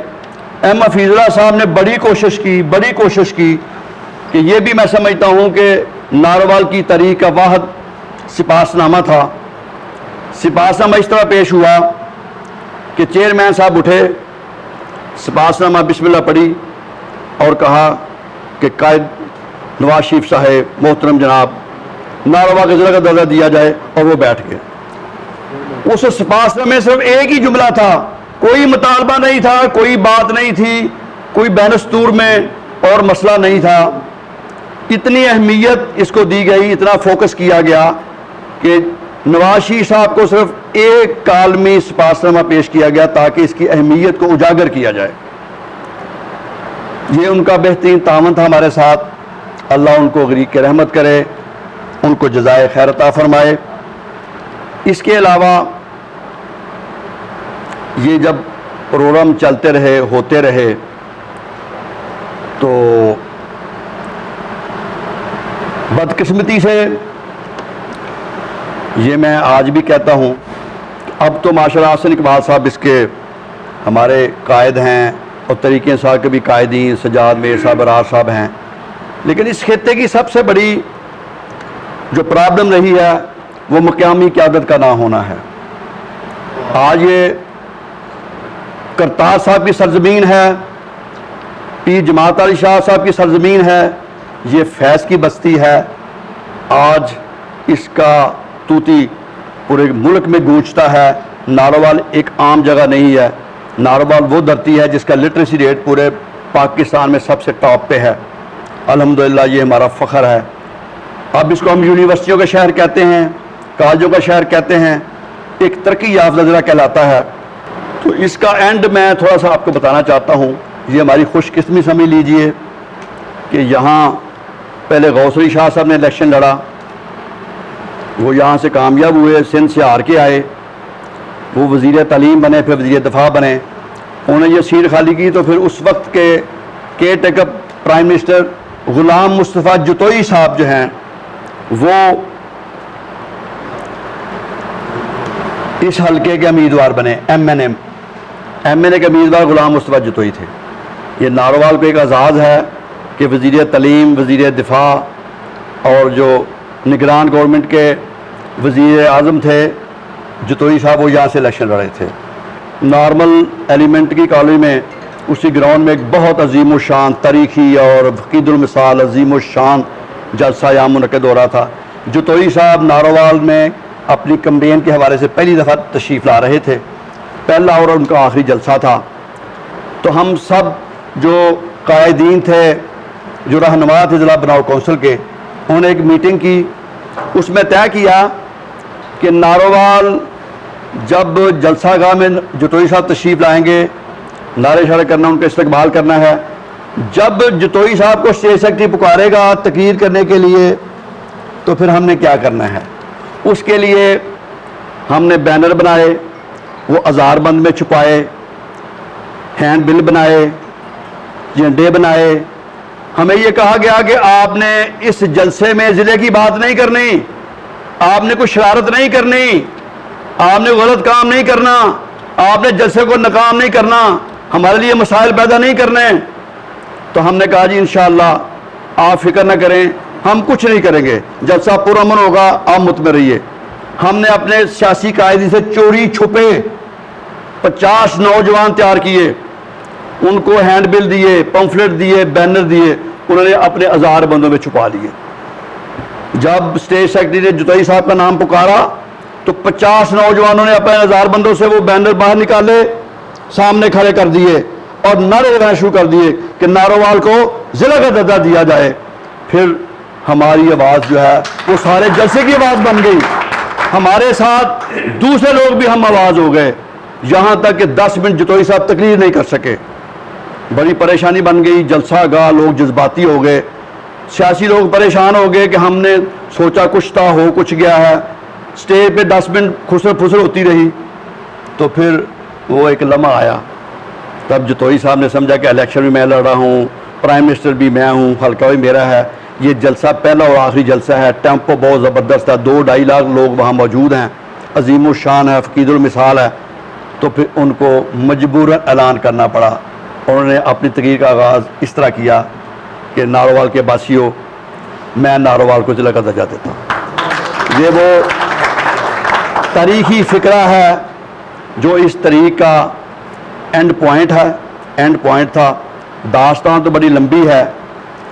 ایم حفیظ اللہ صاحب نے بڑی کوشش کی کہ یہ بھی میں سمجھتا ہوں کہ نارووال کی تحریک کا واحد سپاس نامہ تھا۔ سپاس نامہ اس طرح پیش ہوا کہ چیئرمین صاحب اٹھے، سپاس نامہ بسم اللہ پڑھی اور کہا کہ قائد نواز شریف صاحب محترم جناب نارووال کے ضلع کا درجہ دیا جائے، اور وہ بیٹھ گئے۔ اس سپاس نامے میں صرف ایک ہی جملہ تھا، کوئی مطالبہ نہیں تھا، کوئی بات نہیں تھی، کوئی بین السطور میں اور مسئلہ نہیں تھا۔ اتنی اہمیت اس کو دی گئی، اتنا فوکس کیا گیا کہ نواز شریف صاحب کو صرف ایک کالمی سپاسنامہ پیش کیا گیا تاکہ اس کی اہمیت کو اجاگر کیا جائے. یہ ان کا بہترین تعاون تھا ہمارے ساتھ. اللہ ان کو غریق کے رحمت کرے, ان کو جزائے خیر عطا فرمائے. اس کے علاوہ یہ جب پروگرام چلتے رہے, ہوتے رہے, تو بدقسمتی سے یہ میں آج بھی کہتا ہوں, اب تو ماشاءاللہ حسن اقبال صاحب اس کے ہمارے قائد ہیں اور طریق انصاف کے بھی قائدین سجاد میر صاحب, راز صاحب ہیں, لیکن اس خطے کی سب سے بڑی جو پرابلم رہی ہے وہ مقامی قیادت کا نہ ہونا ہے. آج یہ کرتار صاحب کی سرزمین ہے, پیر جماعت علی شاہ صاحب کی سرزمین ہے, یہ فیض کی بستی ہے. آج اس کا توتی پورے ملک میں گونجتا ہے. ناروال ایک عام جگہ نہیں ہے. ناروال وہ دھرتی ہے جس کا لٹریسی ریٹ پورے پاکستان میں سب سے ٹاپ پہ ہے. الحمدللہ یہ ہمارا فخر ہے. اب اس کو ہم یونیورسٹیوں کا شہر کہتے ہیں, کالجوں کا شہر کہتے ہیں, ایک ترقی یافتہ ضلع کہلاتا ہے. تو اس کا اینڈ میں تھوڑا سا آپ کو بتانا چاہتا ہوں. یہ ہماری خوش قسمی سمجھ لیجئے کہ یہاں پہلے غوث علی شاہ صاحب نے الیکشن لڑا, وہ یہاں سے کامیاب ہوئے, سندھ سے ہار کے آئے, وہ وزیر تعلیم بنے, پھر وزیر دفاع بنے. انہوں نے یہ سیٹ خالی کی تو پھر اس وقت کے care taker prime minister Ghulam Mustafa Jatoi صاحب جو ہیں وہ اس حلقے کے امیدوار بنے. ایم این اے کے امیدوار غلام مصطفیٰ جتوئی تھے. یہ ناروال پہ ایک اعزاز ہے کہ وزیر تعلیم, وزیر دفاع اور جو نگران گورنمنٹ کے وزیر اعظم تھے جتوئی صاحب, وہ یہاں سے الیکشن لڑے تھے. نارمل ایلیمنٹری کالج میں اسی گراؤنڈ میں ایک بہت عظیم الشان تاریخی اور فقید المثال عظیم الشان جلسہ یہاں منعقد ہو رہا تھا. جتوئی صاحب ناروال میں اپنی کمپین کے حوالے سے پہلی دفعہ تشریف لا رہے تھے, پہلا اور ان کا آخری جلسہ تھا. تو ہم سب جو قائدین تھے, جو رہنما تھے ضلع بناؤ کونسل کے, انہوں نے ایک میٹنگ کی. اس میں طے کیا کہ ناروال جب جلسہ گاہ میں جتوئی صاحب تشریف لائیں گے, نعرے شعرے کرنا, ان کا استقبال کرنا ہے. جب جتوئی صاحب کو اسٹیج سیکرٹری پکارے گا تقریر کرنے کے لیے تو پھر ہم نے کیا کرنا ہے. اس کے لیے ہم نے بینر بنائے, وہ ہزار بند میں چھپائے, ہینڈ بل بنائے, جھنڈے بنائے. ہمیں یہ کہا گیا کہ آپ نے اس جلسے میں ضلع کی بات نہیں کرنی, آپ نے کوئی شرارت نہیں کرنی, آپ نے غلط کام نہیں کرنا, آپ نے جلسے کو ناکام نہیں کرنا, ہمارے لیے مسائل پیدا نہیں کرنے. تو ہم نے کہا جی انشاءاللہ آپ فکر نہ کریں, ہم کچھ نہیں کریں گے, جلسہ پرامن ہوگا, آپ مطمئن رہیے. ہم نے اپنے سیاسی قائدین سے چوری چھپے 50 نوجوان تیار کیے, ان کو ہینڈ بل دیے, پمفلٹ دیے, بینر دیے, انہوں نے اپنے ہزار بندوں میں چھپا لیے. جب اسٹیج سیکرٹری نے جتوئی صاحب کا نام پکارا تو 50 نوجوانوں نے اپنے ہزار بندوں سے وہ بینر باہر نکالے, سامنے کھڑے کر دیے اور نعرے لگانا شروع کر دیے کہ ناروال کو ضلع کا درجہ دیا جائے. پھر ہماری آواز جو ہے وہ سارے جلسے کی آواز بن گئی. ہمارے ساتھ دوسرے لوگ بھی ہم آواز ہو گئے, یہاں تک کہ 10 منٹ جتوئی صاحب تقریر نہیں کر سکے. بڑی پریشانی بن گئی. جلسہ گاہ لوگ جذباتی ہو گئے, سیاسی لوگ پریشان ہو گئے کہ ہم نے سوچا کچھ تھا, ہو کچھ گیا ہے. اسٹیج پہ 10 منٹ خسر پھسر ہوتی رہی. تو پھر وہ ایک لمحہ آیا, تب جتوئی صاحب نے سمجھا کہ الیکشن بھی میں لڑ رہا ہوں, پرائم منسٹر بھی میں ہوں, حلقہ بھی میرا ہے, یہ جلسہ پہلا اور آخری جلسہ ہے. ٹیمپو بہت زبردست ہے, 2-2.5 لاکھ لوگ وہاں موجود ہیں, عظیم الشان ہے, فقید المثال ہے. تو پھر ان کو مجبوراً اعلان کرنا پڑا. انہوں نے اپنی تقریر کا آغاز اس طرح کیا کہ ناروال کے باسیوں, میں ناروال کو ضلع کا درجہ دیتا ہوں. یہ وہ تاریخی فقرہ ہے جو اس تاریخ کا اینڈ پوائنٹ ہے, اینڈ پوائنٹ تھا. داستان تو بڑی لمبی ہے,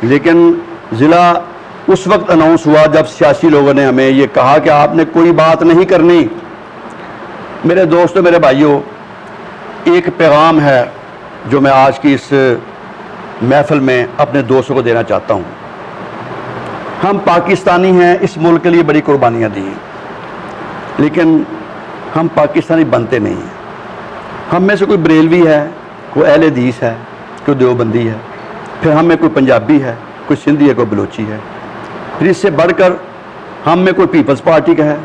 لیکن ضلع اس وقت اناؤنس ہوا جب سیاسی لوگوں نے ہمیں یہ کہا کہ آپ نے کوئی بات نہیں کرنی. میرے دوستوں, میرے بھائیوں, ایک پیغام ہے جو میں آج کی اس محفل میں اپنے دوستوں کو دینا چاہتا ہوں. ہم پاکستانی ہیں, اس ملک کے لیے بڑی قربانیاں دی ہیں. لیکن ہم پاکستانی بنتے نہیں ہیں. ہم میں سے کوئی بریلوی ہے, کوئی اہل حدیث ہے, کوئی دیوبندی ہے, پھر ہم میں کوئی پنجابی ہے, کوئی سندھی ہے, کوئی بلوچی ہے, پھر اس سے بڑھ کر ہم میں کوئی پیپلز پارٹی کا ہے,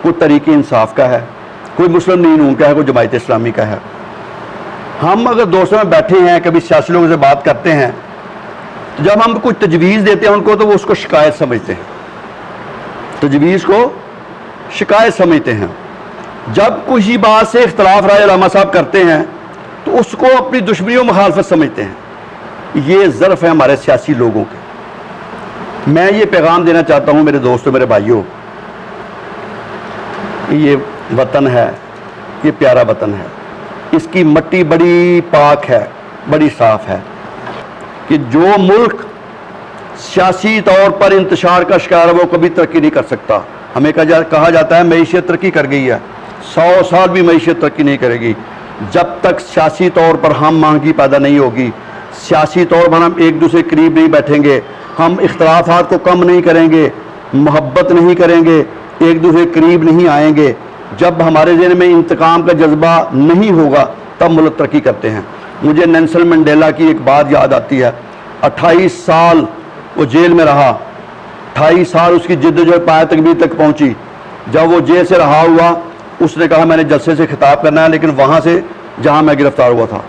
کوئی تحریک انصاف کا ہے, کوئی مسلم لیگ نون کا ہے, کوئی جماعت اسلامی کا ہے. ہم اگر دوستوں میں بیٹھے ہیں, کبھی سیاسی لوگوں سے بات کرتے ہیں, تو جب ہم کچھ تجویز دیتے ہیں ان کو تو وہ اس کو شکایت سمجھتے ہیں, تجویز کو شکایت سمجھتے ہیں. جب کسی بات سے اختلاف رائے علامہ صاحب کرتے ہیں تو اس کو اپنی دشمنی و مخالفت سمجھتے ہیں. یہ ظرف ہے ہمارے سیاسی لوگوں کے. میں یہ پیغام دینا چاہتا ہوں میرے دوستوں, میرے بھائیوں, یہ وطن ہے, یہ پیارا وطن ہے, اس کی مٹی بڑی پاک ہے, بڑی صاف ہے, کہ جو ملک سیاسی طور پر انتشار کا شکار ہے وہ کبھی ترقی نہیں کر سکتا. ہمیں کہا جاتا ہے معیشت ترقی کر گئی ہے, 100 سال بھی معیشت ترقی نہیں کرے گی جب تک سیاسی طور پر ہم مہنگی پیدا نہیں ہوگی, سیاسی طور پر ہم ایک دوسرے کے قریب نہیں بیٹھیں گے, ہم اختلافات کو کم نہیں کریں گے, محبت نہیں کریں گے, ایک دوسرے کے قریب نہیں آئیں گے. جب ہمارے ذہن میں انتقام کا جذبہ نہیں ہوگا تب ملک ترقی کرتے ہیں. مجھے نیلسن منڈیلا کی ایک بات یاد آتی ہے. 28 سال وہ جیل میں رہا, 28 سال اس کی جدوجہد پایہ تکمیل تک پہنچی. جب وہ جیل سے رہا ہوا اس نے کہا میں نے جلسے سے خطاب کرنا ہے, لیکن وہاں سے جہاں میں گرفتار ہوا تھا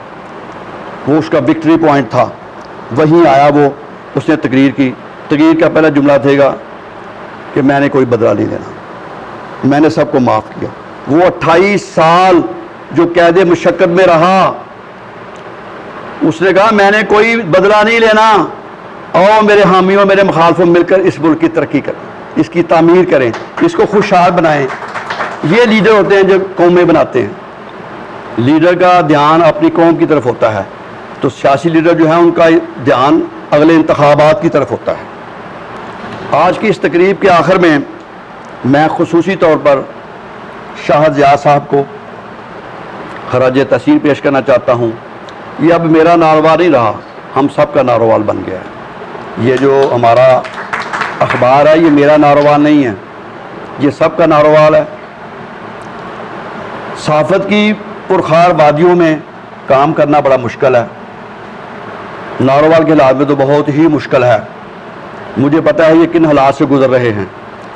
وہ اس کا وکٹری پوائنٹ تھا, وہیں آیا وہ, اس نے تقریر کی. تقریر کا پہلا جملہ تھے گا کہ میں نے کوئی بدلہ نہیں لینا, میں نے سب کو معاف کیا. وہ 28 سال جو قید مشقت میں رہا, اس نے کہا میں نے کوئی بدلہ نہیں لینا, اور میرے حامیوں میرے مخالفوں مل کر اس ملک کی ترقی کریں, اس کی تعمیر کریں, اس کو خوشحال بنائیں. یہ لیڈر ہوتے ہیں جو قومیں بناتے ہیں. لیڈر کا دھیان اپنی قوم کی طرف ہوتا ہے, تو سیاسی لیڈر جو ہیں ان کا دھیان اگلے انتخابات کی طرف ہوتا ہے. آج کی اس تقریب کے آخر میں میں خصوصی طور پر شاہد ضیاء صاحب کو خراج تحسین پیش کرنا چاہتا ہوں. یہ اب میرا ناروال نہیں رہا, ہم سب کا ناروال بن گیا ہے. یہ جو ہمارا اخبار ہے یہ میرا ناروال نہیں ہے, یہ سب کا ناروال ہے. صحافت کی پرخار وادیوں میں کام کرنا بڑا مشکل ہے, ناروال کے حالات میں تو بہت ہی مشکل ہے. مجھے پتہ ہے یہ کن حالات سے گزر رہے ہیں.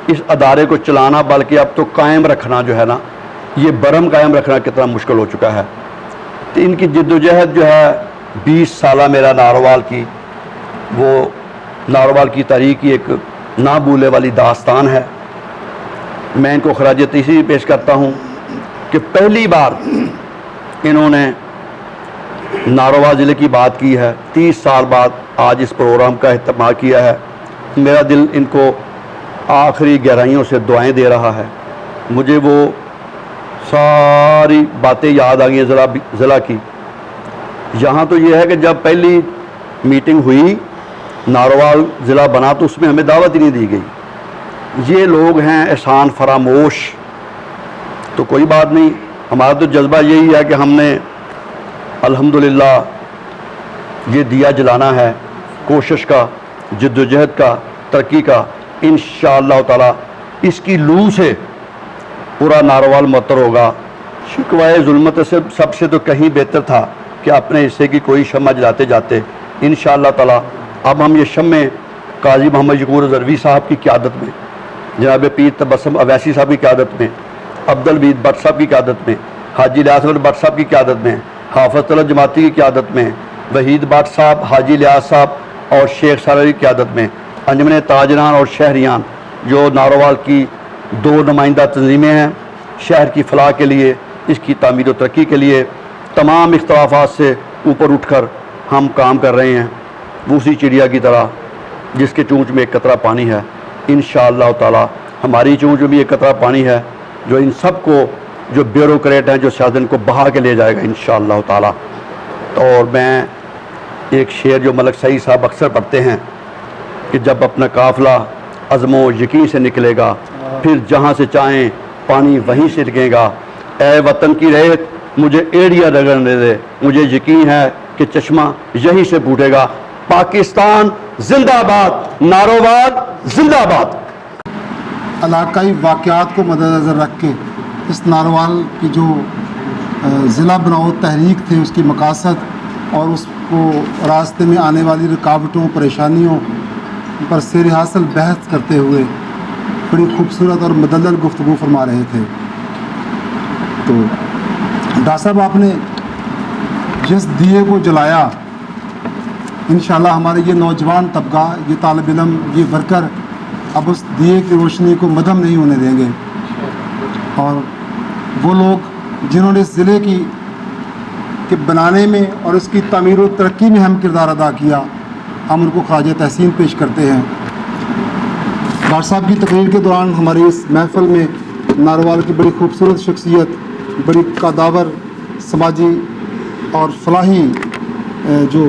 اس ادارے کو چلانا بلکہ اب تو قائم رکھنا جو ہے نا, یہ برہم قائم رکھنا کتنا مشکل ہو چکا ہے. تو ان کی جد و جہد جو ہے 20 سالہ میرا ناروال کی, وہ ناروال کی تاریخ کی ایک نہ بھولے والی داستان ہے. میں ان کو خراج تحسین پیش کرتا ہوں کہ پہلی بار انہوں نے ناروال ضلع کی بات کی ہے, 30 سال بعد آج اس پروگرام کا اہتمام کیا ہے. میرا دل ان کو آخری گہرائیوں سے دعائیں دے رہا ہے. مجھے وہ ساری باتیں یاد آ گئی ضلع کی. یہاں تو یہ ہے کہ جب پہلی میٹنگ ہوئی ناروال ضلع بنا تو اس میں ہمیں دعوت ہی نہیں دی گئی. یہ لوگ ہیں احسان فراموش. تو کوئی بات نہیں, ہمارا تو جذبہ یہی ہے کہ ہم نے الحمدللہ یہ دیا جلانا ہے کوشش کا, جد و جہد کا, ترقی کا. انشاءاللہ تعالی اس کی لو سے پورا ناروال معطر ہوگا. شکوائے ظلمت سے سب سے تو کہیں بہتر تھا کہ اپنے حصے کی کوئی شمع جلاتے جاتے. انشاءاللہ تعالی اب ہم یہ شمع قاضی محمد شکور ضروی صاحب کی قیادت میں, جناب پیر تبسم اویسی صاحب کی قیادت میں, عبدالبید بٹ صاحب کی قیادت میں, حاجی لیاس بٹ صاحب کی قیادت میں, حافظ طلعت جماعتی کی قیادت میں, وحید بٹ صاحب, حاجی لیاس صاحب اور شیخ سالری کی قیادت میں, انجمن تاجران اور شہریان جو ناروال کی 2 نمائندہ تنظیمیں ہیں, شہر کی فلاح کے لیے, اس کی تعمیر و ترقی کے لیے تمام اختلافات سے اوپر اٹھ کر ہم کام کر رہے ہیں. اسی چڑیا کی طرح جس کے چونچ میں ایک قطرہ پانی ہے, انشاءاللہ تعالی ہماری چونچ میں بھی ایک قطرہ پانی ہے جو ان سب کو, جو بیوروکریٹ ہیں, جو سیاست کو بہا کے لے جائے گا انشاءاللہ تعالی. اور میں ایک شعر جو ملک سعید صاحب اکثر پڑھتے ہیں کہ جب اپنا قافلہ عزم و یقین سے نکلے گا پھر جہاں سے چاہیں پانی وہیں سے لگے گا. اے وطن کی ریت مجھے ایڑیا رگڑنے دے, مجھے یقین ہے کہ چشمہ یہیں سے پھوٹے گا. پاکستان زندہ باد, ناروال زندہ باد. علاقائی واقعات کو مد نظر رکھ کے इस नारवाल की जो ज़िला बनाओ तहरीक थे, उसकी मकासद और उसको रास्ते में आने वाली रुकावटों परेशानियों पर सैर हासिल बहस करते हुए बड़ी खूबसूरत और मुदल्लल गुफ्तगू फरमा रहे थे। तो डॉक्टर साहब, आपने जिस दिए को जलाया, इंशाल्लाह हमारे ये नौजवान तबका, ये तालिब इल्म, ये वर्कर अब उस दिए की रोशनी को मदम नहीं होने देंगे। और वो लोग जिन्होंने इस ज़िले के बनाने में और इसकी तामीर व तरक्की में अहम किरदार अदा किया, हम उनको ख़राज तहसीन पेश करते हैं। डॉक्टर साहब की तकरीर के दौरान हमारी इस महफ़िल में नारवाल की बड़ी खूबसूरत शख्सियत, बड़ी कादावर समाजी और फलाही जो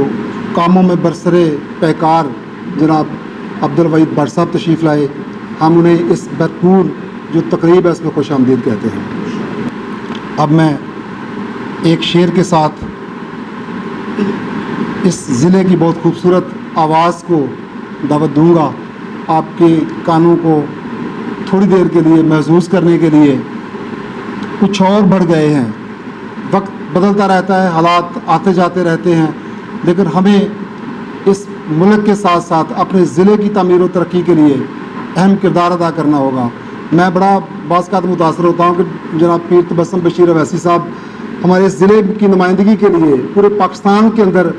कामों में बरसरे पैकार जनाब अब्दुल वहीद भट्ट साहब तशरीफ़ लाए। हम उन्हें इस भरपूर जो तकरीब है इसमें खुश आमदीद कहते हैं। अब मैं एक शेर के साथ इस ज़िले की बहुत खूबसूरत आवाज़ को दावत दूंगा। आपके कानों को थोड़ी देर के लिए महसूस करने के लिए। कुछ और बढ़ गए हैं, वक्त बदलता रहता है, हालात आते जाते रहते हैं, लेकिन हमें इस मुल्क के साथ साथ अपने ज़िले की तामीर व तरक्की के लिए अहम किरदार अदा करना होगा। मैं बड़ा बाज़ मुतासर होता हूँ कि जनाब पीर तबस्सुम बशीर अवैसी साहब हमारे इस ज़िले की नुमाइंदगी के लिए पूरे पाकिस्तान के अंदर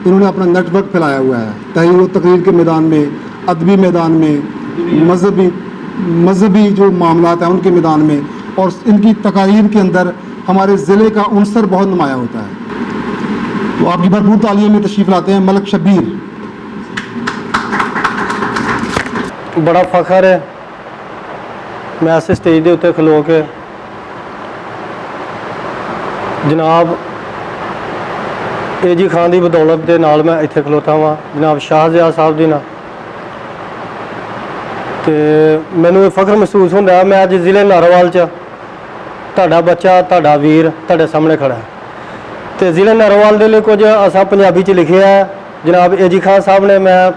इन्होंने अपना नेटवर्क फैलाया हुआ है, तहरीर व तकरीर के मैदान में, अदबी मैदान में, मजहबी जो मामलात हैं उनके मैदान में, और इनकी तकारीर के अंदर हमारे ज़िले का उनसर बहुत नुमाया होता है। तो आपकी भरपूर तालियों में तशरीफ़ लाते हैं मलक शब्बीर। बड़ा फ़ख्र है मैं ऐसे स्टेज के उत्ते खलो के जनाब एजी खान की बदौलत के नाल मैं इत्थे खलोता वा, जनाब शाहज़िया साहब जी ना, तो मैनू ये फ़ख्र महसूस होंदा मैं अज ज़िले नारोवाल च तुहाडा बच्चा, तुहाडा वीर तुहाडे सामने खड़ा है। तो ज़िले नारोवाल के लिए कुछ असा पंजाबी च लिखिया है, जनाब एजी खान साहब ने, मैं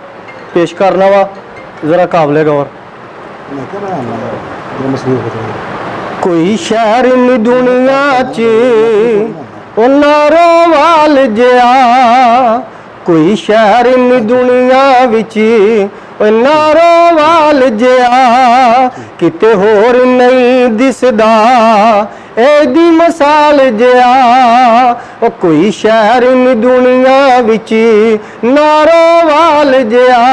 पेश करना वा, ज़रा काबले गौर। कोई शहर नी दुनिया च ओ नारोवाल जिया, कोई शहर नी दुनिया विच ओ नारोवाल जिया, किते होर नहीं दिसदा एदी मिसाल जिया। ओ कोई शहर नी दुनिया विच नारोवाल जिया।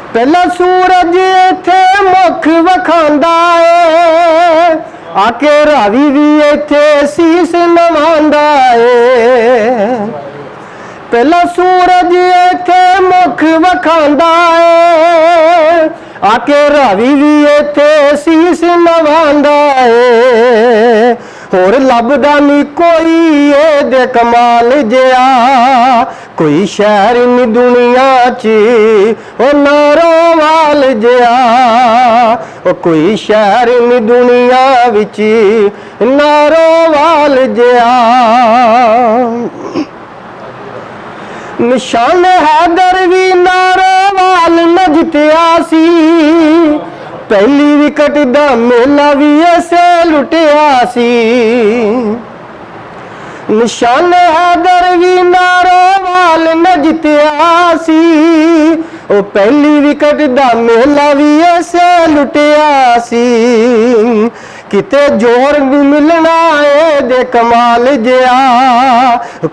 पहला सूरज इत्थे मुख वखांदा है, आके रावी भी इत्थे सीस नवांदा है। पहला सूरज इत्थे मुख वखांदा है, आके रावी भी इत्थे सीस नवांदा है। होर लभदा नी कोई एदे कमाल जिया, कोई शहर नी दुनिया च ओ नारोवाल जिया। ओ कोई शहर नी दुनिया विच नारोवाल जिया। निशान हैदर भी नारोवाल न जितया सी, पहली विकट दा मेला भी ऐसे लुटिया सी। निशान हैदर भी नारोवाल न जितया सी, ओ पहली विकट दा मेला भी ऐसे लुटिया सी। किते जोर नहीं मिलना ए दे कमाल जिया,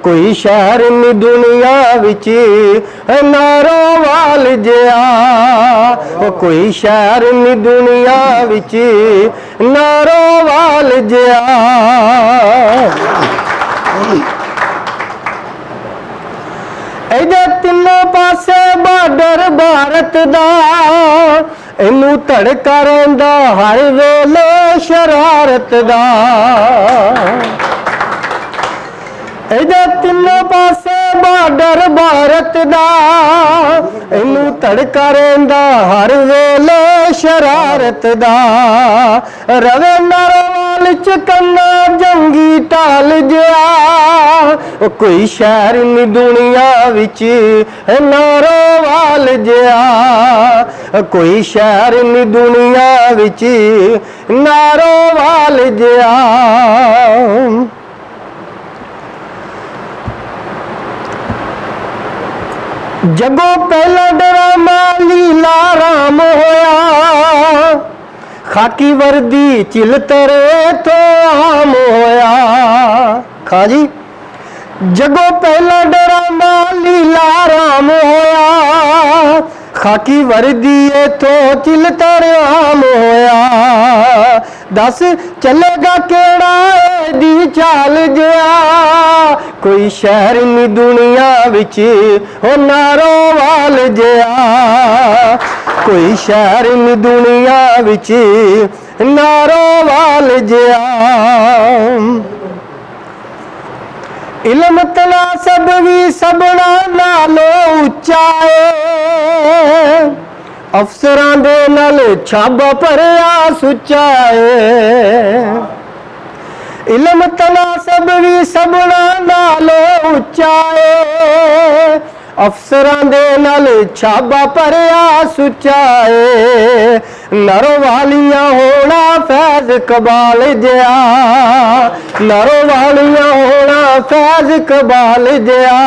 कोई शहर नी दुनिया विच नारोवाल जिया। ओ कोई शहर नी दुनिया विच नारोवाल जिया। इधर तीनों पासे बार्डर भारत दा, इनू धड़का रहिंदा हर वेले शरारत दा। इधर तीनों पासे बार्डर भारत दा, इनू धड़का रहिंदा हर वेले शरारत दा। रवे नारोवाल नाल चकन्ना जंगी टाल जिया ओ कोई शहर नहीं दुनिया विच नारोवाल जिया कोई शहर नहीं दुनिया विच नारोवाल जिया जगो पहला ड्रामा लीला राम होया खाकी वर्दी चिलतरे तो आम होया खां जी जगो पहला ड्रामा लीला राम होया खाकी वर्दी तो चिलतर आम होया दस चलेगा केड़ा दी चाल जिया कोई शहर नहीं दुनिया विच हो नारोवाल जिया कोई शहर नहीं दुनिया विच नारोवाल जिया इल्म तनासब भी सबना नालो उच्चा है अफसरां दे नाल छाबा भरिया सुच्चा है इल्म तनासब भी सबना नालो उच्चा है अफसरां दे नाल छाबा भरिया सुच्चा है नरो वालियां होना फैज कबाल जिया नरो वालियां होना फैज कबाल जिया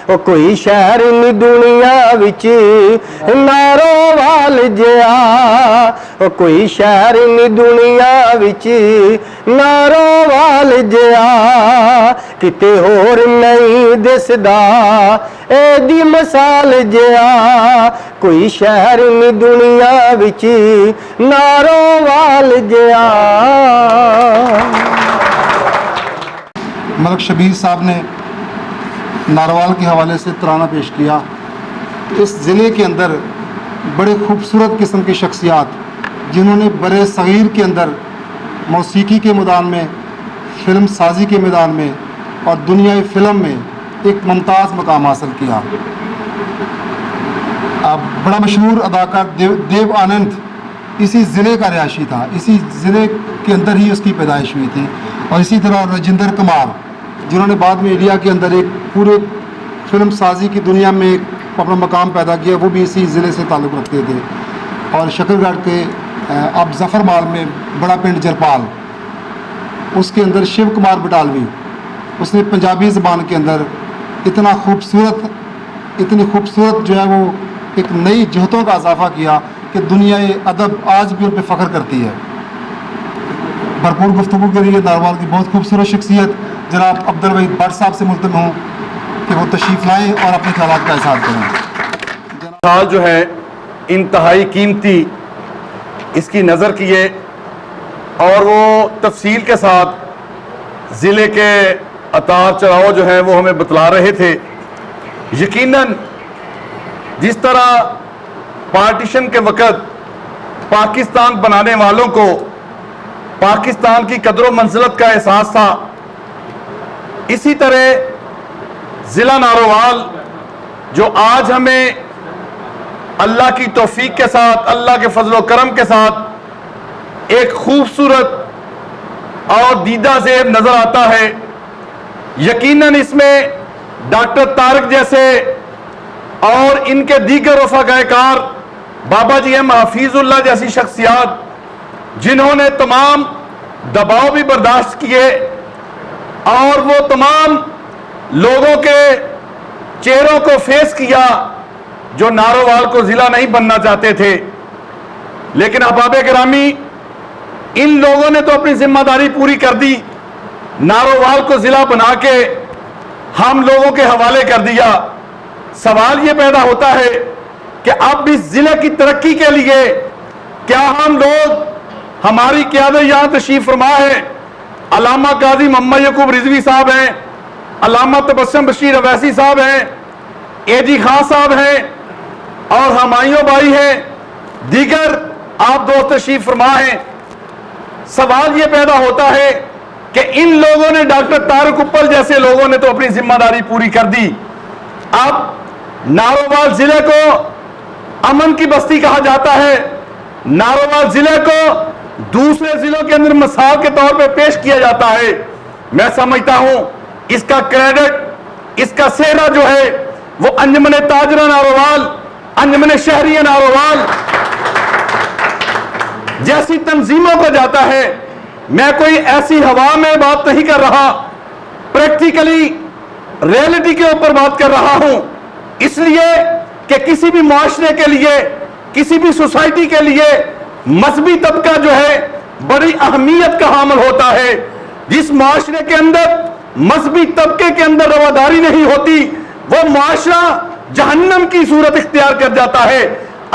ओ कोई शहर नहीं दुनिया विच नारोवाल जिया ओ कोई शहर नहीं दुनिया विच नारोवाल जिया किते होर नहीं दिसदा एदी मिसाल जिया कोई शहर नहीं दुनिया विच नारोवाल जिया मलक शबीर साहब ने नारोवाल के हवाले से तराना पेश किया। इस ज़िले के अंदर बड़े खूबसूरत किस्म की शख्सियात जिन्होंने बड़े सगीर के अंदर मौसीकी के मैदान में, फ़िल्म साजी के मैदान में और दुनियाई फ़िल्म में एक मुमताज़ मकाम हासिल किया। बड़ा मशहूर अदाकार देव आनंद इसी ज़िले का रिहायशी था, इसी ज़िले के अंदर ही उसकी पैदाइश हुई थी। और इसी तरह राजेंद्र कुमार जिन्होंने बाद में इंडिया के अंदर एक पूरे फिल्म साजी की दुनिया में एक अपना मकाम पैदा किया, वो भी इसी ज़िले से ताल्लुक़ रखते थे। और शकरगढ़ के अब जफ़रमाल में बड़ा पिंड जरपाल, उसके अंदर शिव कुमार बटालवी, उसने पंजाबी ज़बान के अंदर इतनी खूबसूरत जो है वो एक नई जहतों का इजाफ़ा किया कि दुनिया अदब आज भी उन पर फ़ख्र करती है। भरपूर गुफ्तगू के लिए नारोवाल की बहुत खूबसूरत शख्सियत जनाब अब्दुल वहीद भट्ट साहब से मुल्तमस हूँ कि वो तशरीफ़ लाएँ और अपने ख्यालात का इज़हार करें। साल जो है इंतहाई कीमती, इसकी नज़र किए और वो तफसील के साथ ज़िले के अतार चढ़ाव जो है वो हमें बतला रहे थे। यकीनन जिस तरह पार्टीशन के वक़्त पाकिस्तान बनाने वालों को पाकिस्तान की कदर मंजिलत का एहसास था, इसी तरह ज़िला नारोवाल जो आज हमें अल्लाह की तौफीक के साथ, अल्लाह के फजल करम के साथ एक खूबसूरत और दीदा ज़ेब नज़र आता है। यकीनन इसमें डॉक्टर तारक जैसे और इनके दीगर वफ़ाकार, बाबा जी एम हफीजुल्लाह जैसी शख्सियात जिन्होंने तमाम दबाव भी बर्दाश्त किए और वो तमाम लोगों के चेहरों को फेस किया जो नारोवाल को ज़िला नहीं बनना चाहते थे। लेकिन अहबाब गिरामी, इन लोगों ने तो अपनी जिम्मेदारी पूरी कर दी, नारोवाल को ज़िला बना के हम लोगों के हवाले कर दिया। सवाल ये पैदा होता है कि अब इस ज़िले की तरक्की के लिए क्या हम लोग, हमारी क़यादत यहाँ तशरीफ़ फरमा है, अल्लामा काजी मोहम्मद यकूब रिजवी साहब हैं, अल्लामा तबस्सुम बशीर अवैसी साहब हैं, एजी खान साहब हैं और हमायूं भाई हैं, दीगर आप दोस्त तशरीफ़ फरमा हैं। सवाल ये पैदा होता है कि इन लोगों ने, डॉक्टर तारक उप्पल जैसे लोगों ने तो अपनी जिम्मेदारी पूरी कर दी। अब नारोवाल ज़िले को अमन की बस्ती कहा जाता है, नारोवाल ज़िले को दूसरे जिलों के अंदर मिसाल के तौर पे पेश किया जाता है, मैं समझता हूं इसका क्रेडिट, इसका सेहरा जो है वो अंजुमन ताजरा नारोवाल, अंजुमन शहरिया नारोवाल जैसी तंजीमों को जाता है। मैं कोई ऐसी हवा में बात नहीं कर रहा, प्रैक्टिकली रियलिटी के ऊपर बात कर रहा हूं, इसलिए कि किसी भी मुआशरे के लिए, किसी भी सोसाइटी के लिए मजहबी तबका जो है बड़ी अहमियत का हामिल होता है। जिस मुआशरे के अंदर मजहबी तबके के अंदर रवादारी नहीं होती, वो मुआशरा जहन्नम की सूरत इख्तियार कर जाता है।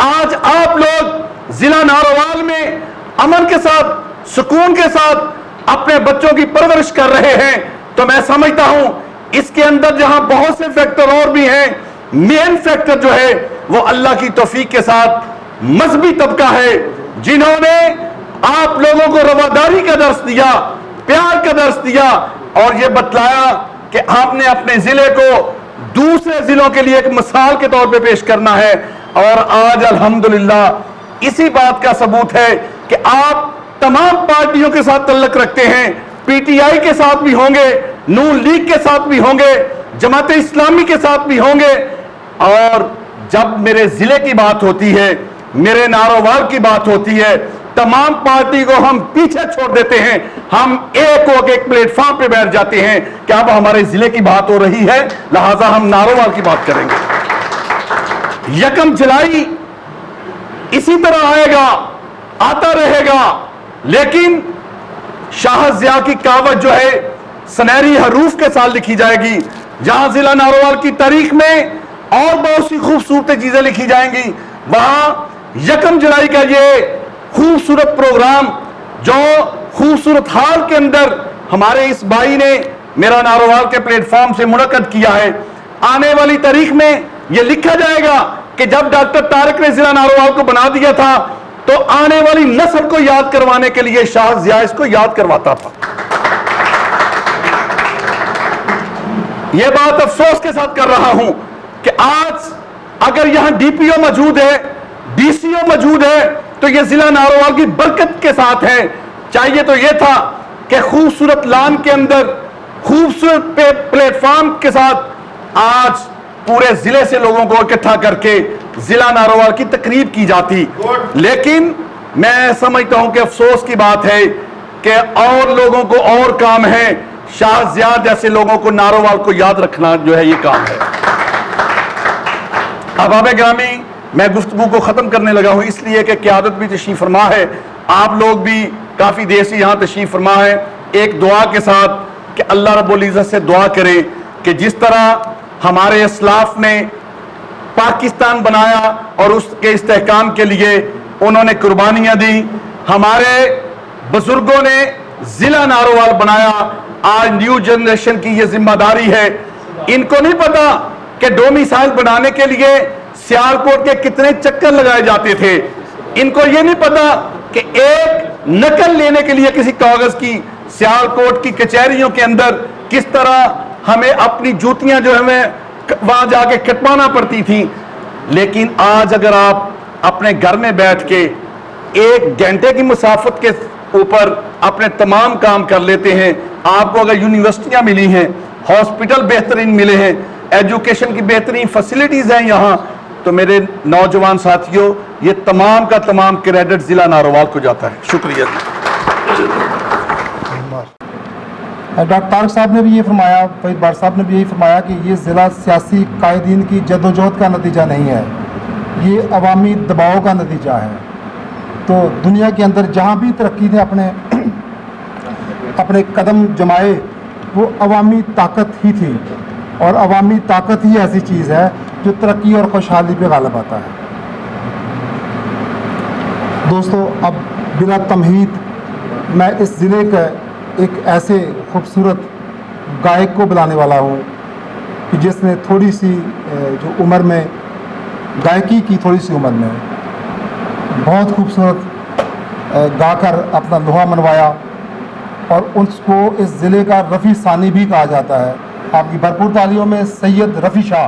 आज आप लोग जिला नारोवाल में अमन के साथ, सुकून के साथ अपने बच्चों की परवरिश कर रहे हैं, तो मैं समझता हूं इसके अंदर जहां बहुत से फैक्टर और भी हैं, मेन फैक्टर जो है वो अल्लाह की तौफीक के साथ मजहबी तबका है, जिन्होंने आप लोगों को रवादारी का दर्स दिया, प्यार का दर्स दिया और ये बतलाया कि आपने अपने जिले को दूसरे जिलों के लिए एक मिसाल के तौर पे पेश करना है। और आज अल्हम्दुलिल्लाह इसी बात का सबूत है कि आप तमाम पार्टियों के साथ तल्लुक रखते हैं, पीटीआई के साथ भी होंगे, नून लीग के साथ भी होंगे, जमात इस्लामी के साथ भी होंगे। और जब मेरे जिले की बात होती है, मेरे नारोवाल की बात होती है, तमाम पार्टी को हम पीछे छोड़ देते हैं, हम एक हो के एक प्लेटफॉर्म पे बैठ जाते हैं कि अब हमारे जिले की बात हो रही है, लिहाजा हम नारोवाल की बात करेंगे। 1 जुलाई इसी तरह आएगा, आता रहेगा, लेकिन शाह जिया की कहावत जो है सुनहरी हरूफ के साथ लिखी जाएगी, जहां जिला नारोवाल की तारीख में और बहुत सी खूबसूरत चीजें लिखी जाएंगी। वहां 1 जुलाई का ये खूबसूरत प्रोग्राम जो खूबसूरत हाल के अंदर हमारे इस भाई ने मेरा नारोवाल के प्लेटफॉर्म से मुनक्कद किया है, आने वाली तारीख में यह लिखा जाएगा कि जब डॉक्टर तारिक ने जिला नारोवाल को बना दिया था तो आने वाली नस्ल को याद करवाने के लिए शाह जिया इसको याद करवाता था। यह बात अफसोस के साथ कर रहा हूं कि आज अगर यहां डीपीओ मौजूद है, डीसीओ मौजूद है, तो यह जिला नारोवाल की बरकत के साथ है। चाहिए तो यह था कि खूबसूरत लान के अंदर खूबसूरत प्लेटफॉर्म के साथ आज पूरे जिले से लोगों को इकट्ठा करके जिला नारोवाल की तकरीब की जाती, लेकिन मैं समझता हूं कि अफसोस की बात है कि और लोगों को और काम है, शाह जिया जैसे लोगों को नारोवाल को याद रखना जो है ये काम है। अहबाब ग्रामी, मैं गुफ्तगू को खत्म करने लगा हूं इसलिए कि क़यादत भी तशरीफ फरमा है, आप लोग भी काफी देर से यहां तशरीफ फरमा है। एक दुआ के साथ कि अल्लाह रब्बुल इज़्ज़त से दुआ करें कि जिस तरह हमारे इस्लाफ ने पाकिस्तान बनाया और उसके इस्तेहकाम के लिए उन्होंने कुर्बानियां दी, हमारे बुजुर्गों ने जिला नारोवाल बनाया, आज न्यू जनरेशन की ये जिम्मेदारी है। इनको नहीं पता कि डोमिसाइल बनाने के लिए सियालकोट के कितने चक्कर लगाए जाते थे, इनको ये नहीं पता कि एक नकल लेने के लिए किसी कागज की सियालकोट की कचहरियों के अंदर किस तरह हमें अपनी जूतियां जो हमें वहां जाके कटवाना पड़ती थी। लेकिन आज अगर आप अपने घर में बैठ के 1 घंटे की मुसाफत के ऊपर अपने तमाम काम कर लेते हैं, आपको अगर यूनिवर्सिटियां मिली हैं, हॉस्पिटल बेहतरीन मिले हैं, एजुकेशन की बेहतरीन फैसिलिटीज हैं यहाँ, तो मेरे नौजवान साथियों ये तमाम का तमाम क्रेडिट जिला नारोवाल को जाता है। शुक्रिया। डॉक्टर तारिक साहब ने भी ये फरमाया, फरीद बार साहब ने भी यही फरमाया कि ये ज़िला सियासी कायदीन की जद्दोजहद का नतीजा नहीं है, ये अवामी दबाव का नतीजा है। तो दुनिया के अंदर जहाँ भी तरक्की ने अपने कदम जमाए वो अवामी ताकत ही थी, और अवामी ताकत ही ऐसी चीज़ है जो तरक्की और खुशहाली पे गालिब आता है। दोस्तों, अब बिला तमहीद मैं इस ज़िले का एक ऐसे खूबसूरत गायक को बुलाने वाला हूँ कि जिसने थोड़ी सी जो उम्र में गायकी की, थोड़ी सी उम्र में बहुत खूबसूरत गाकर अपना लोहा मनवाया, और उसको इस ज़िले का रफ़ी सानी भी कहा जाता है। आपकी भरपूर तालियों में सैयद रफ़ी शाह।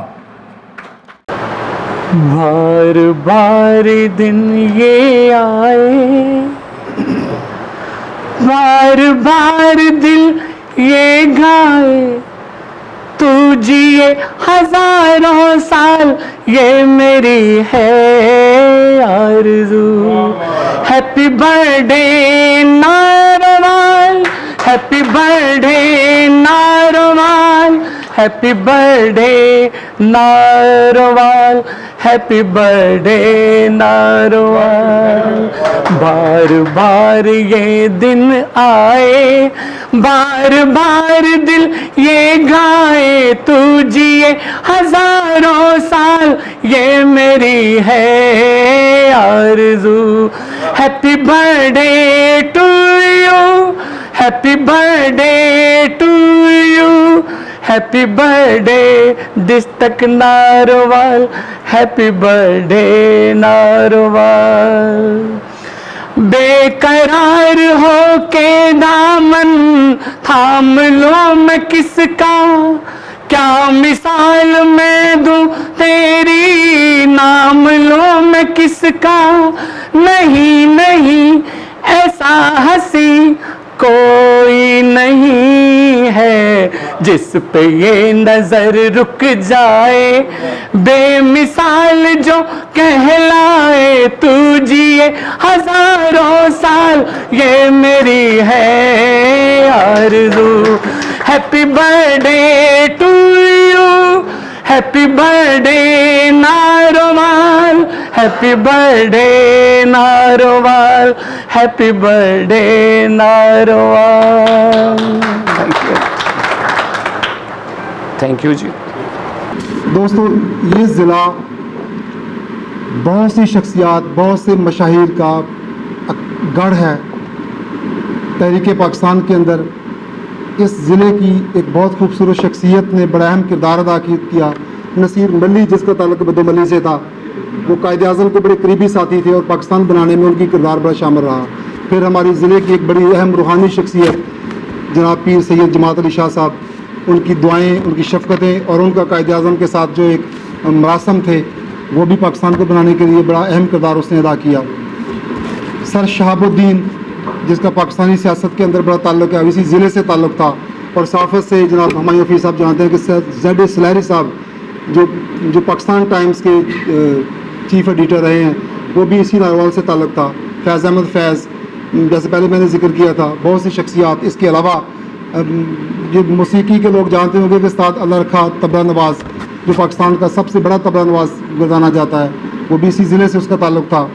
बार बार दिन ये आए बार बार दिल ये गाए तू जिए हजारों साल ये मेरी है आरज़ू। Happy birthday Narowal, happy birthday Narowal, happy birthday Narowal, happy birthday Narowal. बार बार ये दिन आए, बार बार दिल ये गाए तू जिए हजारों साल ये मेरी है आरज़ू। Happy birthday to you, happy birthday to you, happy birthday district Narowal, happy birthday Narowal. बेकरार हो के दामन थाम लो मैं किसका, क्या मिसाल मैं दूं तेरी, नाम लो मैं किसका। नहीं नहीं ऐसा हंसी कोई नहीं है जिस पे ये नजर रुक जाए, बेमिसाल जो कहलाए तू जिए हजारों साल ये मेरी है आरज़ू। Happy birthday to you, happy birthday Narowal, happy birthday Narowal, happy birthday Narowal. Thank you जी। दोस्तों, ये ज़िला बहुत सी शख्सियात, बहुत से मशाहिर का गढ़ है तहरीक पाकिस्तान के अंदर। इस ज़िले की एक बहुत खूबसूरत शख्सियत ने बड़ा अहम किरदार अदा किया। नसीर मली, जिसका ताल्लुक बदो मली से था, वो कायद आज़म के बड़े करीबी साथी थे और पाकिस्तान बनाने में उनकी किरदार बड़ा शामिल रहा। फिर हमारी ज़िले की एक बड़ी अहम रूहानी शख्सियत जनाब पीर सैयद जमात अली शाह साहब, उनकी दुआएँ, उनकी शफ़क़तें और उनका कायद आज़म के साथ जो एक मरासम थे वो भी पाकिस्तान को बनाने के लिए बड़ा अहम किरदार उसने अदा किया। सर शहाबुद्दीन, जिसका पाकिस्तानी सियासत के अंदर बड़ा ताल्लुक है, इसी ज़िले से ताल्लुक था। और सहाफ़त से जनाब हमायूं हफ़ीज़ साहब जानते हैं कि ज़ेड सलहरी साहब जो पाकिस्तान टाइम्स के चीफ़ एडिटर रहे हैं, वो भी इसी नारोवाल से ताल्लुक था। फैज़ अहमद फैज़, जैसे पहले मैंने जिक्र किया था, बहुत सी शख्सियात। इसके अलावा ये मौसीकी के लोग जानते होंगे कि उस्ताद अल्लाह रखा तबला नवाज़, जो पाकिस्तान का सबसे बड़ा तबला नवाज़ जाना जाता है, वो भी इसी ज़िले से उसका ताल्लुक था।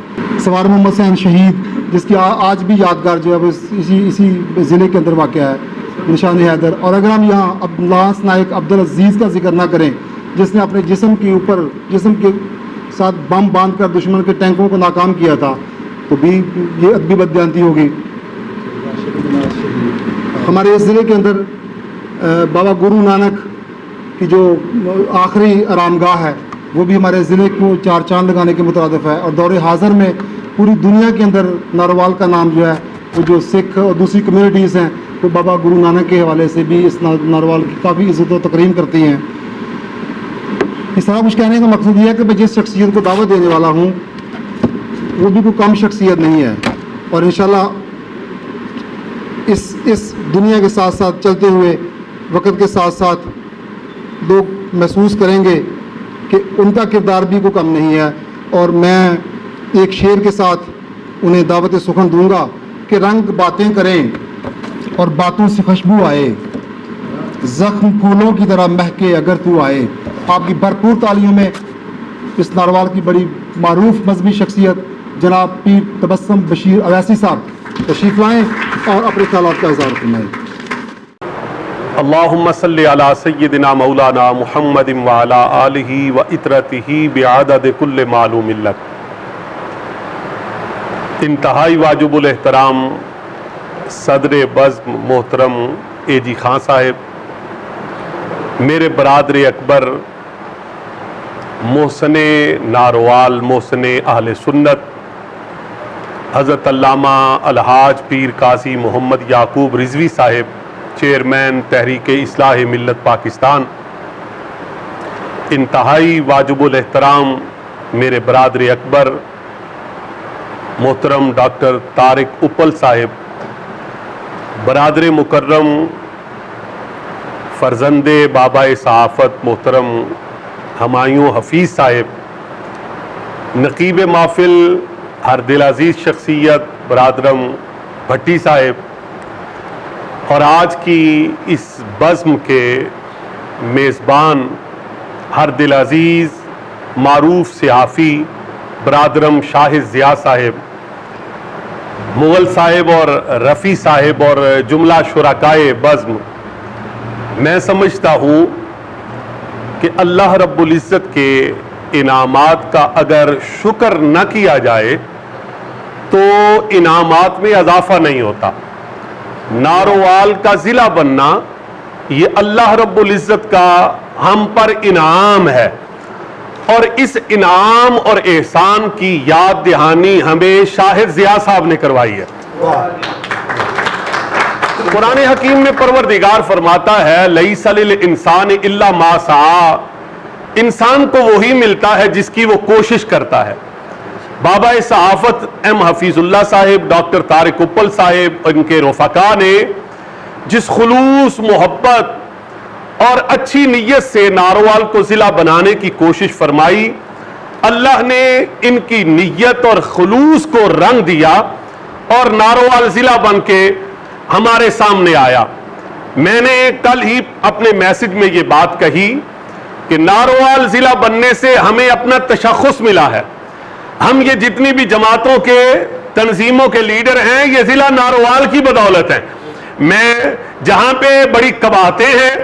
सवार मोहम्मद सैन शहीद, जिसकी आज भी यादगार जो है वो इसी ज़िले के अंदर वाक़ है, निशान हैदर। और अगर हम यहाँ अब लांस नायक अब्दुल अजीज़ का जिक्र ना करें, जिसने अपने जिस्म के साथ बम बांध कर दुश्मन के टैंकों को नाकाम किया था, तो भी ये अदबी बदयांती होगी। हमारे इस ज़िले के अंदर बाबा गुरु नानक की जो आखिरी आरामगाह है, वो भी हमारे ज़िले को चार चांद लगाने के मुताबिक है। और दौरे हाज़र में पूरी दुनिया के अंदर नारोवाल का नाम जो है, वो जो सिख और दूसरी कम्यूनिटीज़ हैं, वो बाबा गुरु नानक के हवाले से भी इस नारोवाल की काफ़ी इज़्ज़त और तकरीम करती हैं। इस तरह कुछ कहने का मकसद ये है कि मैं जिस शख्सियत को दावत देने वाला हूँ वो भी कोई कम शख्सियत नहीं है। और इंशाल्लाह इस दुनिया के साथ साथ चलते हुए वक्त के साथ साथ लोग महसूस करेंगे कि उनका किरदार भी कोई कम नहीं है। और मैं एक शेर के साथ उन्हें दावत सुखन दूंगा कि रंग बातें करें और बातों से खुशबू आए, ज़ख्म फूलों की तरह महके अगर तू आए। आपकी भरपूर तालियों में इस नारोवाल की बड़ी मारूफ मजहबी शख्सियत जनाब पीर तबस्सुम बशीर अवैसी साहब तशरीफ़ लाएँ और अपने ख्यालात का इज़हार फरमाएँ। अल्लाहुम्मा सल्ली अला सय्यिदिना मौलाना मुहम्मदिन व अला आलिही व इतरतिही बिअदद कुल्ल मालूमिन लक। इंतहाई वाजिबुल एहतराम सदर बज़्म मोहतरम एजी खान साहिब, मेरे बरादर अकबर मोहसिन नारोवाल, मोहसिन अहले सुन्नत हज़रत अल्लामा अलहाज पीर काजी मोहम्मद याकूब रिजवी साहिब, चेयरमैन तहरीक इस्लाह मिल्लत पाकिस्तान। इंतहाई वाजिबुल एहतराम मेरे बरादर अकबर मोहतरम डॉक्टर तारिक उपल साहिब, برادر مکرم فرزند بابا صحافت محترم ہمایوں حفیظ صاحب، نقیب محفل ہر دل عزیز شخصیت برادرم بھٹی صاحب، اور آج کی اس بزم کے میزبان ہر دل عزیز معروف صحافی برادرم شاہد ضیاء صاحب، مغل صاحب اور رفیع صاحب اور جملہ شرکائے بزم، میں سمجھتا ہوں کہ اللہ رب العزت کے انعامات کا اگر شکر نہ کیا جائے تو انعامات میں اضافہ نہیں ہوتا۔ نارووال کا ضلع بننا یہ اللہ رب العزت کا ہم پر انعام ہے، اور اس انعام اور احسان کی یاد دہانی ہمیں شاہد ضیاء صاحب نے کروائی ہے۔ قرآن حکیم میں پروردگار فرماتا ہے لیس للانسان الا ما سعی، انسان کو وہی ملتا ہے جس کی وہ کوشش کرتا ہے۔ بابا صحافت ایم حفیظ اللہ صاحب، ڈاکٹر طارق اپل صاحب، ان کے رفقا نے جس خلوص، محبت اور اچھی نیت سے نارووال کو ضلع بنانے کی کوشش فرمائی، اللہ نے ان کی نیت اور خلوص کو رنگ دیا اور نارووال ضلع بن کے ہمارے سامنے آیا۔ میں نے کل ہی اپنے میسج میں یہ بات کہی کہ نارووال ضلع بننے سے ہمیں اپنا تشخص ملا ہے۔ ہم یہ جتنی بھی جماعتوں کے تنظیموں کے لیڈر ہیں یہ ضلع نارووال کی بدولت ہیں۔ میں جہاں پہ بڑی قباحتیں ہیں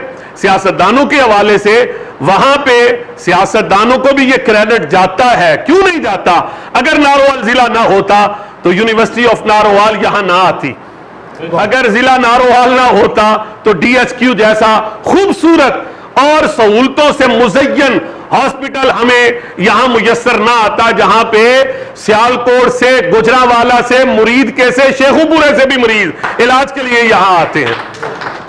سیاستدانوں کے حوالے سے، وہاں پہ سیاستدانوں کو بھی یہ کریڈٹ جاتا ہے۔ کیوں نہیں جاتا؟ اگر نارووال ضلع نہ ہوتا تو یونیورسٹی آف نارووال یہاں نہ آتی، اگر ضلع نارووال نہ ہوتا تو ڈی ایچ کیو جیسا خوبصورت اور سہولتوں سے مزین ہاسپٹل ہمیں یہاں میسر نہ آتا، جہاں پہ سیالکوٹ سے، گجرانوالہ سے مرید کیسے، شیخو پورے سے بھی مریض علاج کے لیے یہاں آتے ہیں۔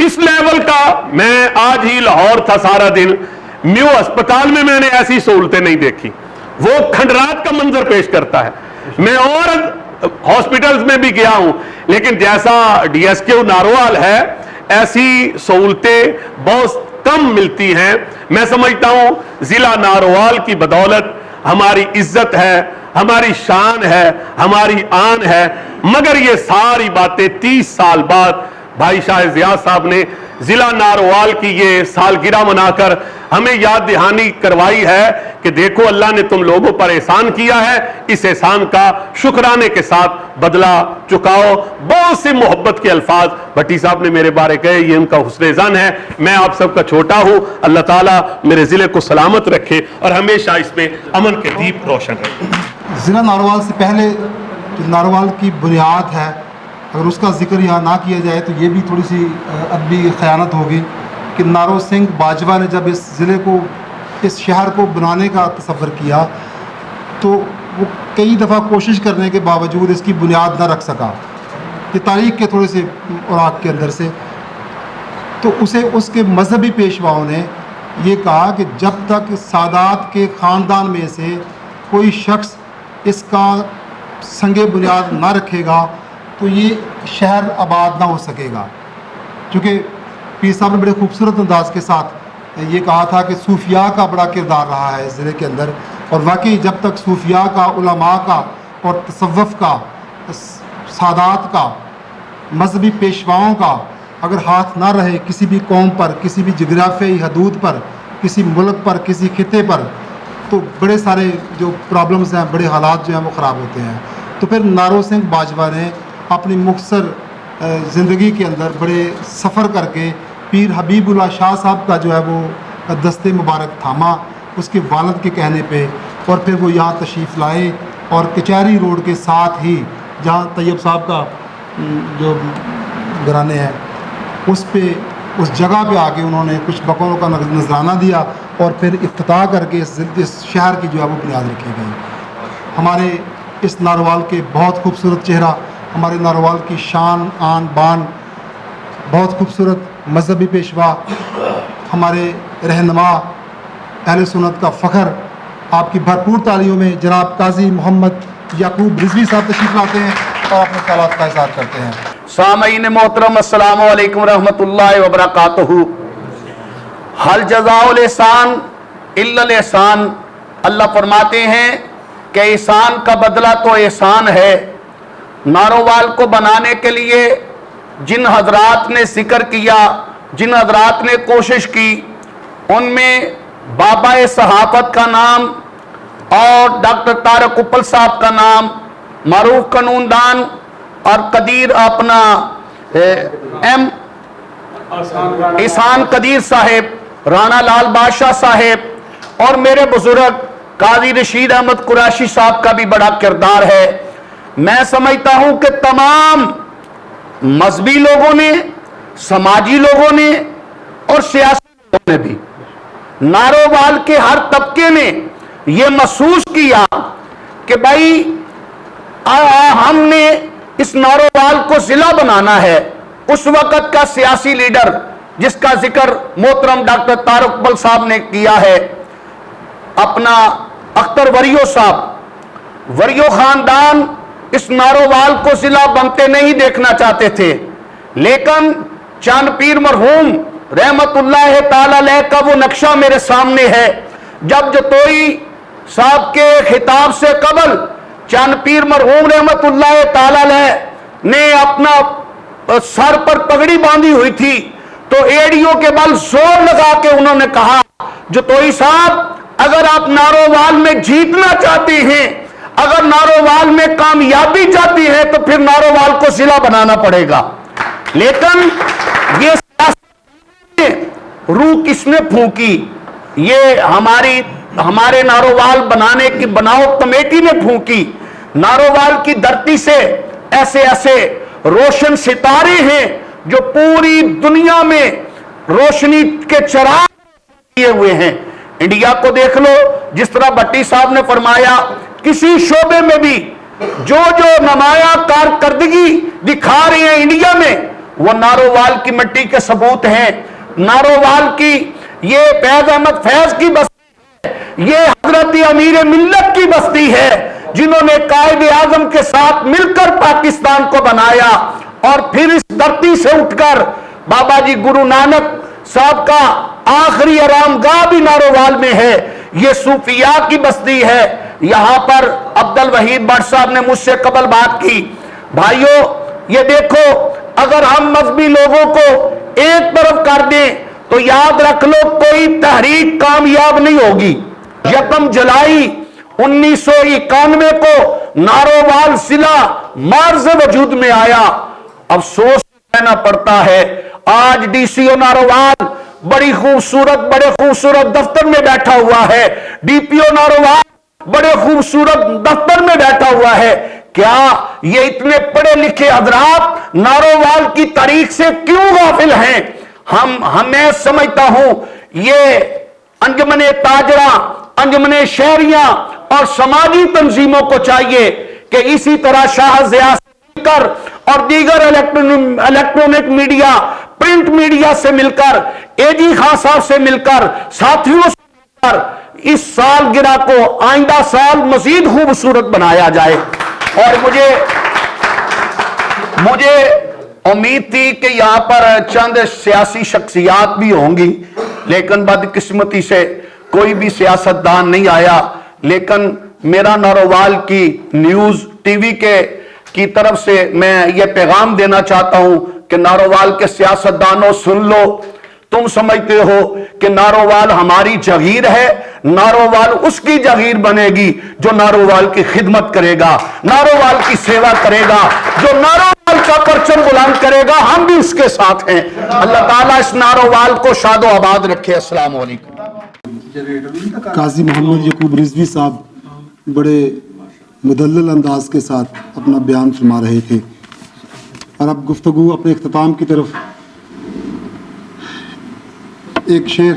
اس لیول کا میں آج ہی لاہور تھا سارا دن، میو اسپتال میں نے ایسی سہولتیں نہیں دیکھی، وہ کھنڈرات کا منظر پیش کرتا ہے۔ میں اور ہاسپٹلز میں بھی گیا ہوں، لیکن جیسا ڈی ایس کیو نارووال ہے ایسی سہولتیں بہت کم ملتی ہیں۔ میں سمجھتا ہوں ضلع نارووال کی بدولت ہماری عزت ہے، ہماری شان ہے، ہماری آن ہے، مگر یہ ساری باتیں 30 سال بعد بھائی شاہد ضیاء صاحب نے ضلع نارووال کی یہ سالگرہ منا کر ہمیں یاد دہانی کروائی ہے کہ دیکھو اللہ نے تم لوگوں پر احسان کیا ہے، اس احسان کا شکرانے کے ساتھ بدلہ چکاؤ۔ بہت سے محبت کے الفاظ بھٹی صاحب نے میرے بارے کہے، یہ ان کا حسن ظن ہے۔ میں آپ سب کا چھوٹا ہوں، اللہ تعالیٰ میرے ضلع کو سلامت رکھے اور ہمیشہ اس میں امن کے دیپ روشن رکھے۔ ضلع نارووال سے پہلے جو نارووال کی بنیاد ہے، اگر اس کا ذکر یہاں نہ کیا جائے تو یہ بھی تھوڑی سی ادبی خیانت ہوگی کہ نارو سنگھ باجوہ نے جب اس ضلع کو، اس شہر کو بنانے کا تصور کیا تو وہ کئی دفعہ کوشش کرنے کے باوجود اس کی بنیاد نہ رکھ سکا، یہ تاریخ کے تھوڑے سے اوراق کے اندر سے۔ تو اسے اس کے مذہبی پیشواؤں نے یہ کہا کہ جب تک سادات کے خاندان میں سے کوئی شخص اس کا سنگ بنیاد نہ رکھے گا تو یہ شہر آباد نہ ہو سکے گا۔ چونکہ پیر صاحب نے بڑے خوبصورت انداز کے ساتھ یہ کہا تھا کہ صوفیاء کا بڑا کردار رہا ہے اس ضلع کے اندر، اور واقعی جب تک صوفیاء کا، علماء کا اور تصوف کا، سادات کا، مذہبی پیشواؤں کا اگر ہاتھ نہ رہے کسی بھی قوم پر، کسی بھی جغرافیائی حدود پر، کسی ملک پر، کسی خطے پر، تو بڑے سارے جو پرابلمز ہیں، بڑے حالات جو ہیں وہ خراب ہوتے ہیں۔ تو پھر نارو سنگھ باجوہ نے اپنی مختصر زندگی کے اندر بڑے سفر کر کے پیر حبیب اللہ شاہ صاحب کا جو ہے وہ دستے مبارک تھاما اس کے والد کے کہنے پہ، اور پھر وہ یہاں تشریف لائے اور کچہری روڈ کے ساتھ ہی جہاں طیب صاحب کا جو گھرانے ہیں اس جگہ پہ آ کے انہوں نے کچھ بکروں کا نذرانہ دیا اور پھر افتتاح کر کے اس شہر کی جو ہے وہ بنیاد رکھی گئی۔ ہمارے اس نارووال کے بہت خوبصورت چہرہ، ہمارے نارووال کی شان، آن، بان، بہت خوبصورت مذہبی پیشوا، ہمارے رہنما اہل سنت کا فخر، آپ کی بھرپور تعلیموں میں جناب قاضی محمد یعقوب رضوی صاحب تشریف لاتے ہیں اور اپنے خیالات کا اظہار کرتے ہیں۔ सामीन मोहतरम अस्सलामु अलैकुम रहमतुल्लाहि व बरकातहू। हल जज़ाउल एहसान इल्लल एहसान। अल्लाह फरमाते हैं कि एहसान का बदला तो एहसान है। नारोवाल को बनाने के लिए जिन हजरात ने जिक्र किया, जिन हजरात ने कोशिश की, उनमें बाबा सहाफत का नाम और डॉक्टर तारक उपल साहब का नाम, मारूफ कानूनदान और कदीर अपना एहसान कदीर साहेब, राणा लाल बादशाह साहेब और मेरे बुजुर्ग काजी रशीद अहमद कुरैशी साहब का भी बड़ा किरदार है। मैं समझता हूं कि तमाम मजहबी लोगों ने, समाजी लोगों ने और सियासी लोगों ने भी, नारोवाल के हर तबके ने यह महसूस किया कि भाई हमने इस नारोवाल को जिला बनाना है। उस वक्त का सियासी लीडर जिसका जिक्र मोहतरम डॉक्टर तारक उपल साहब ने किया है, अपना अख्तर वरियो साहब, वरियो खानदान इस नारोवाल को जिला बनते नहीं देखना चाहते थे, लेकिन चांद पीर मरहूम रहमतुल्लाह ताला अलैह का वो नक्शा मेरे सामने है। जब जतोई साहब के खिताब से कबल चांद पीर मरहूम रहमतुल्लाह ताला अलैह ने अपना सर पर पगड़ी बांधी हुई थी, तो एड़ियों के बल जोर लगा के उन्होंने कहा, जतोई साहब अगर आप नारोवाल में जीतना चाहते हैं, अगर नारोवाल में कामयाबी चाहती है, तो फिर नारोवाल को जिला बनाना पड़ेगा। लेकिन ये रूह किसने फूंकी? ये हमारे नारोवाल बनाने की बनाओ कमेटी ने फूंकी। नारोवाल की धरती से ऐसे ऐसे रोशन सितारे हैं जो पूरी दुनिया में रोशनी के चिराग किए हुए हैं। इंडिया को देख लो, जिस तरह भट्टी साहब ने फरमाया, किसी शोबे में भी जो जो नमाया कारकर्दगी दिखा रहे हैं इंडिया में, वो नारोवाल की मिट्टी के सबूत हैं। नारोवाल की ये फैज अहमद फैज की बस्ती है, ये हजरत अमीर मिल्लत की बस्ती है, जिन्होंने कायद आजम के साथ मिलकर पाकिस्तान को बनाया। और फिर इस धरती से उठकर बाबा जी गुरु नानक साहब का आखिरी आरामगाह भी नारोवाल में है। ये सूफिया की बस्ती है। यहां पर अब्दुल वहीद भट्ट साहब ने मुझसे कबल बात की। भाइयों, ये देखो, अगर हम मजहबी लोगों को एक तरफ कर दें तो याद रख लो कोई तहरीक कामयाब नहीं होगी। 1 जुलाई 1991 को नारोवाल जिला मार्ज वजूद में आया। अफसोस कहना पड़ता है, आज डीसीओ नारोवाल बड़ी खूबसूरत बड़े खूबसूरत दफ्तर में बैठा हुआ है, डीपीओ नारोवाल बड़े खूबसूरत दफ्तर में बैठा हुआ है। क्या ये इतने पढ़े लिखे हजरात नारोवाल की तारीख से क्यों गाफिल हैं? मैं समझता हूं ये अंजमने ताजरा, अंजमने शहरिया और समाजी तंजीमों को चाहिए कि इसी तरह शाह ज़िया से मिलकर और दीगर इलेक्ट्रॉनिक मीडिया, प्रिंट मीडिया से मिलकर, एजी खान साहब से मिलकर, साथियों से मिलकर इस सालगिरह को आइंदा साल मजीद खूबसूरत बनाया जाए। और मुझे उम्मीद थी कि यहां पर चंद सियासी शख्सियात भी होंगी, लेकिन बदकिस्मती से कोई भी सियासतदान नहीं आया। लेकिन मेरा नारोवाल की न्यूज टीवी की तरफ से मैं ये पैगाम देना चाहता हूं कि नारोवाल के सियासतदानों सुन लो, तुम समझते हो कि नारोवाल हमारी जगीर है, नारोवाल उसकी जगीर बनेगी जो नारोवाल की खिदमत करेगा, नारोवाल की सेवा करेगा, जो नारोवाल का परचम बुलंद करेगा। हम भी उसके साथ हैं। अल्लाह ताला इस नारोवाल को शादो आबाद रखे। अस्सलाम वालेकुम। काजी मोहम्मद याकूब रिजवी साहब बड़े मुदल्लल अंदाज के साथ अपना बयान फरमा रहे थे, और अब गुफ्तगू अपने इख्तिताम की तरफ। एक शेर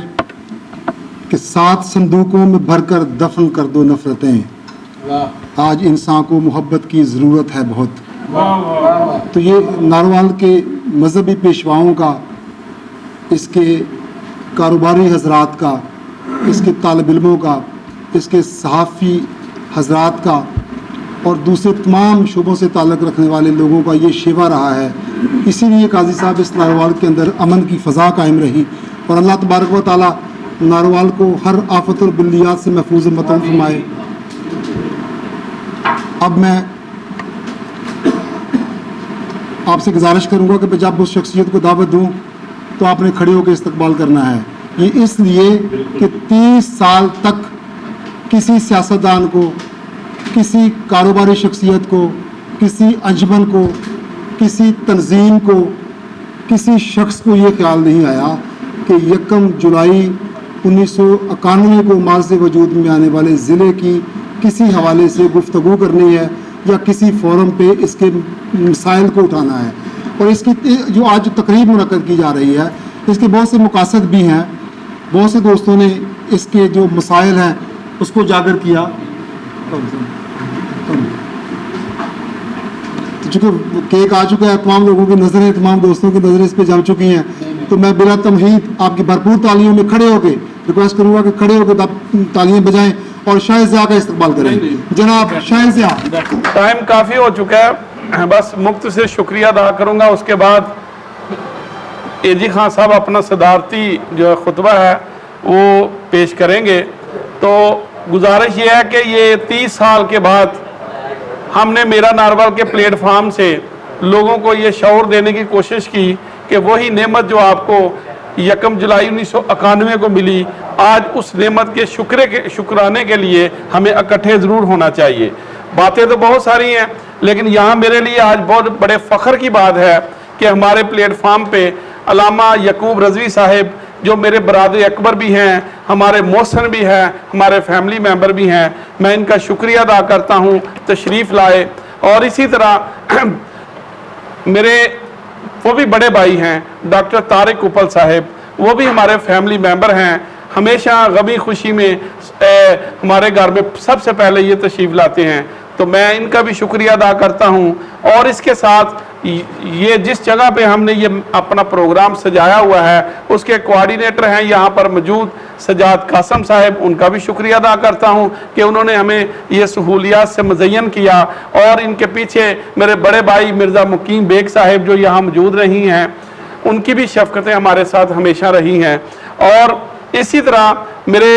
कि 7 संदूकों में भरकर दफन कर दो नफरतें, आज इंसान को मोहब्बत की ज़रूरत है बहुत। तो ये नारोवाल के मजहबी पेशवाओं का, इसके कारोबारी हजरात का, इसके तालिब इल्मों का, इसके सहाफ़ी हजरात का اور دوسرے تمام شعبوں سے تعلق رکھنے والے لوگوں کا یہ شیوا رہا ہے. اسی لیے قاضی صاحب اس ناروال کے اندر امن کی فضا قائم رہی اور اللہ تبارک و تعالیٰ ناروال کو ہر آفت اور بلیات سے محفوظ مطمئن فرمائے. اب میں آپ سے گزارش کروں گا کہ جب اس شخصیت کو دعوت دوں تو آپ نے کھڑے ہو کے استقبال کرنا ہے. یہ اس لیے کہ 30 سال تک کسی سیاستدان کو، کسی کاروباری شخصیت کو، کسی انجمن کو، کسی تنظیم کو، کسی شخص کو یہ خیال نہیں آیا کہ 1 جولائی 1991 کو ماض وجود میں آنے والے ضلع کی کسی حوالے سے گفتگو کرنی ہے یا کسی فورم پہ اس کے مسائل کو اٹھانا ہے. اور اس کی جو آج تقریب منعقد کی جا رہی ہے اس کے بہت سے مقاصد بھی ہیں. بہت سے دوستوں نے اس کے جو مسائل ہیں اس کو اجاگر کیا. چونکہ کیک آ چکا ہے، تمام لوگوں کی نظریں، تمام دوستوں کی نظریں اس پہ جم چکی ہیں، تو میں بلا تمہید آپ کی بھرپور تالیوں میں کھڑے ہو کے ریکویسٹ کروں گا کہ کھڑے ہو کے تالیاں بجائیں اور شاہد ضیاء کا استقبال کریں. جناب شاہد ضیاء. ٹائم کافی ہو چکا ہے، بس مختصر شکریہ ادا کروں گا. اس کے بعد اے جی خان صاحب اپنا صدارتی جو خطبہ ہے وہ پیش کریں گے. تو گزارش یہ ہے کہ یہ 30 سال کے بعد ہم نے میرا ناروال کے پلیٹ فارم سے لوگوں کو یہ شعور دینے کی کوشش کی کہ وہی نعمت جو آپ کو 1 جولائی 1991 کو ملی، آج اس نعمت کے شکرانے کے لیے ہمیں اکٹھے ضرور ہونا چاہیے. باتیں تو بہت ساری ہیں، لیکن یہاں میرے لیے آج بہت بڑے فخر کی بات ہے کہ ہمارے پلیٹ فارم پہ علامہ یعقوب رضوی صاحب جو میرے برادر اکبر بھی ہیں، ہمارے محسن بھی ہیں، ہمارے فیملی ممبر بھی ہیں، میں ان کا شکریہ ادا کرتا ہوں تشریف لائے. اور اسی طرح میرے وہ بھی بڑے بھائی ہیں ڈاکٹر طارق اپل صاحب، وہ بھی ہمارے فیملی ممبر ہیں. ہمیشہ غمی خوشی میں ہمارے گھر میں سب سے پہلے یہ تشریف لاتے ہیں، تو میں ان کا بھی شکریہ ادا کرتا ہوں. اور اس کے ساتھ یہ جس جگہ پہ ہم نے یہ اپنا پروگرام سجایا ہوا ہے اس کے کوارڈینیٹر ہیں یہاں پر موجود سجاد قاسم صاحب، ان کا بھی شکریہ ادا کرتا ہوں کہ انہوں نے ہمیں یہ سہولیات سے مزین کیا. اور ان کے پیچھے میرے بڑے بھائی مرزا مقیم بیگ صاحب جو یہاں موجود رہی ہیں، ان کی بھی شفقتیں ہمارے ساتھ ہمیشہ رہی ہیں. اور اسی طرح میرے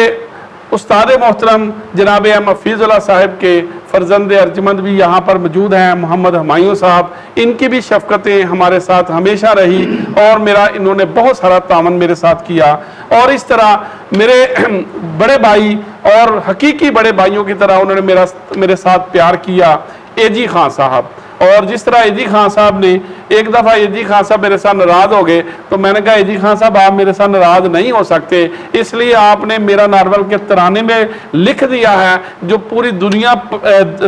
استاد محترم جناب حفیظ اللہ صاحب کے فرزند ارجمند بھی یہاں پر موجود ہیں، محمد ہمایوں صاحب، ان کی بھی شفقتیں ہمارے ساتھ ہمیشہ رہی اور انہوں نے بہت سارا تعاون میرے ساتھ کیا. اور اس طرح میرے بڑے بھائی اور حقیقی بڑے بھائیوں کی طرح انہوں نے میرے ساتھ پیار کیا، اے جی خان صاحب. اور جس طرح اے جی خان صاحب نے ایک دفعہ اے جی خان صاحب میرے ساتھ ناراض ہو گئے تو میں نے کہا اے جی خان صاحب آپ میرے ساتھ ناراض نہیں ہو سکتے، اس لیے آپ نے میرا ناروال کے ترانے میں لکھ دیا ہے جو پوری دنیا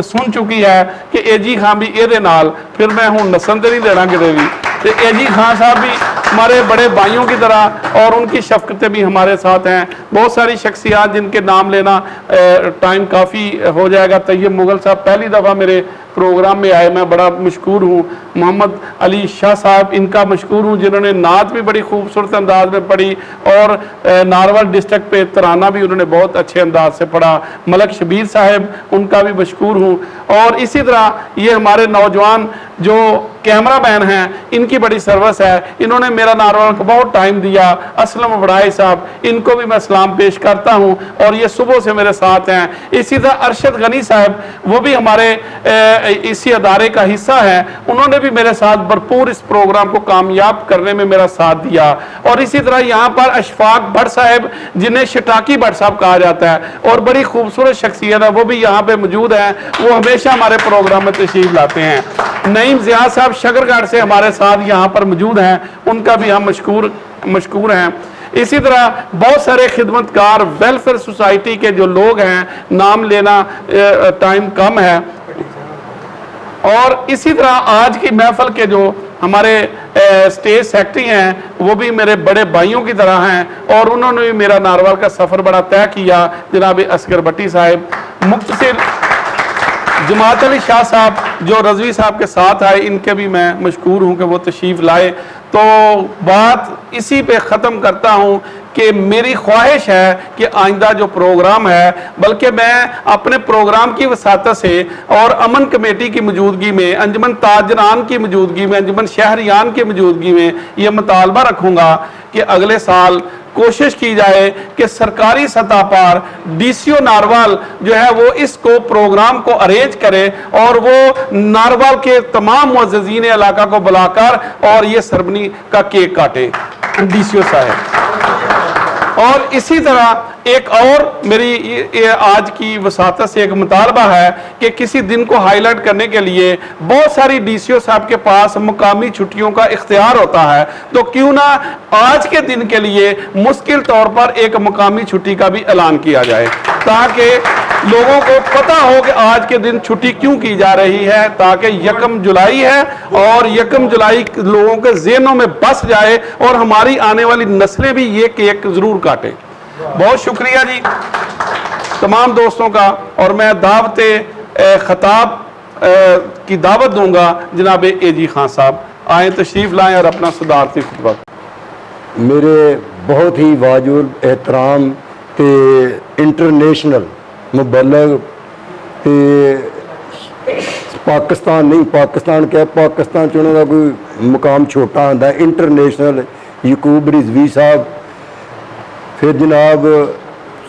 سن چکی ہے کہ اے جی خان بھی اے دے نال، پھر میں ہوں نسن تے نہیں دینا کدے بھی. تو اے جی خان صاحب بھی ہمارے بڑے بھائیوں کی طرح اور ان کی شفقتیں بھی ہمارے ساتھ ہیں. بہت ساری شخصیات جن کے نام لینا ٹائم کافی ہو جائے گا. طیب مغل صاحب پہلی دفعہ میرے پروگرام میں آئے، میں بڑا مشکور ہوں. محمد علی شاہ صاحب ان کا مشکور ہوں جنہوں نے نعت بھی بڑی خوبصورت انداز میں پڑھی اور ناروال ڈسٹرکٹ پہ ترانہ بھی انہوں نے بہت اچھے انداز سے پڑھا. ملک شبیر صاحب ان کا بھی مشکور ہوں. اور اسی طرح یہ ہمارے نوجوان جو کیمرہ مین ہیں ان کی بڑی سروس ہے، انہوں نے میرا ناروال کو بہت ٹائم دیا. اسلم وڑائی صاحب ان کو بھی میں سلام پیش کرتا ہوں اور یہ صبح سے میرے ساتھ ہیں. اسی طرح ارشد غنی صاحب وہ بھی ہمارے اسی ادارے کا حصہ ہے، انہوں نے بھی میرے ساتھ بھرپور اس پروگرام کو کامیاب کرنے میں میرا ساتھ دیا. اور اسی طرح یہاں پر اشفاق بھٹ صاحب جنہیں شٹاکی بھٹ صاحب کہا جاتا ہے اور بڑی خوبصورت شخصیت ہے، وہ بھی یہاں پہ موجود ہیں، وہ ہمیشہ ہمارے پروگرام میں تشریف لاتے ہیں. نعیم ضیاء صاحب شکرگڑھ سے ہمارے ساتھ یہاں پر موجود ہیں، ان کا بھی ہم مشکور ہیں. اسی طرح بہت سارے خدمتکار ویلفیئر سوسائٹی کے جو لوگ ہیں، نام لینا ٹائم کم ہے. اور اسی طرح آج کی محفل کے جو ہمارے اسٹیج سیکٹری ہیں وہ بھی میرے بڑے بھائیوں کی طرح ہیں اور انہوں نے بھی میرا ناروال کا سفر بڑا طے کیا. جناب اصغر بٹی صاحب، مختصر جماعت علی شاہ صاحب جو رضوی صاحب کے ساتھ آئے، ان کے بھی میں مشکور ہوں کہ وہ تشریف لائے. تو بات اسی پہ ختم کرتا ہوں कि मेरी ख्वाहिश है कि आइंदा जो प्रोग्राम है, बल्कि मैं अपने प्रोग्राम की वसात से और अमन कमेटी की मौजूदगी में, अंजुमन ताजरान की मौजूदगी में, अंजुमन शहरियान की मौजूदगी में ये मुतालबा रखूँगा कि अगले साल कोशिश की जाए कि सरकारी सतह पर DCO नारवाल जो है वो इसको प्रोग्राम को अरेंज करे और वो नारवाल के तमाम मुअज़्ज़िज़ीन इलाका को बुलाकर और ये सरमनी का केक काटे DCO साहब। और इसी तरह एक और मेरी ये आज की वसातत से एक मुतालबा है कि किसी दिन को हाईलाइट करने के लिए बहुत सारी DCO साहब के पास मुकामी छुट्टियों का इख्तियार होता है, तो क्यों ना आज के दिन के लिए मुश्किल तौर पर एक मुकामी छुट्टी का भी ऐलान किया जाए, ताकि लोगों को पता हो कि आज के दिन छुट्टी क्यों की जा रही है, ताकि 1 जुलाई है और 1 जुलाई लोगों के ज़हनों में बस जाए और हमारी आने वाली नस्लें भी ये केक ज़रूर काटें। बहुत शुक्रिया जी तमाम दोस्तों का, और मैं दावत खताब की दावत दूंगा जनाब AG खान साहब, आए तशरीफ़ लाएं और अपना सदारती खुतबा। मेरे बहुत ही वाजुब एहतराम ते इंटरनेशनल मुबलग ते पाकिस्तान नहीं, पाकिस्तान क्या, पाकिस्तान च उन्हों का कोई मुकाम छोटा होंदा, इंटरनेशनल याकूब रिजवी साहब, फिर जनाब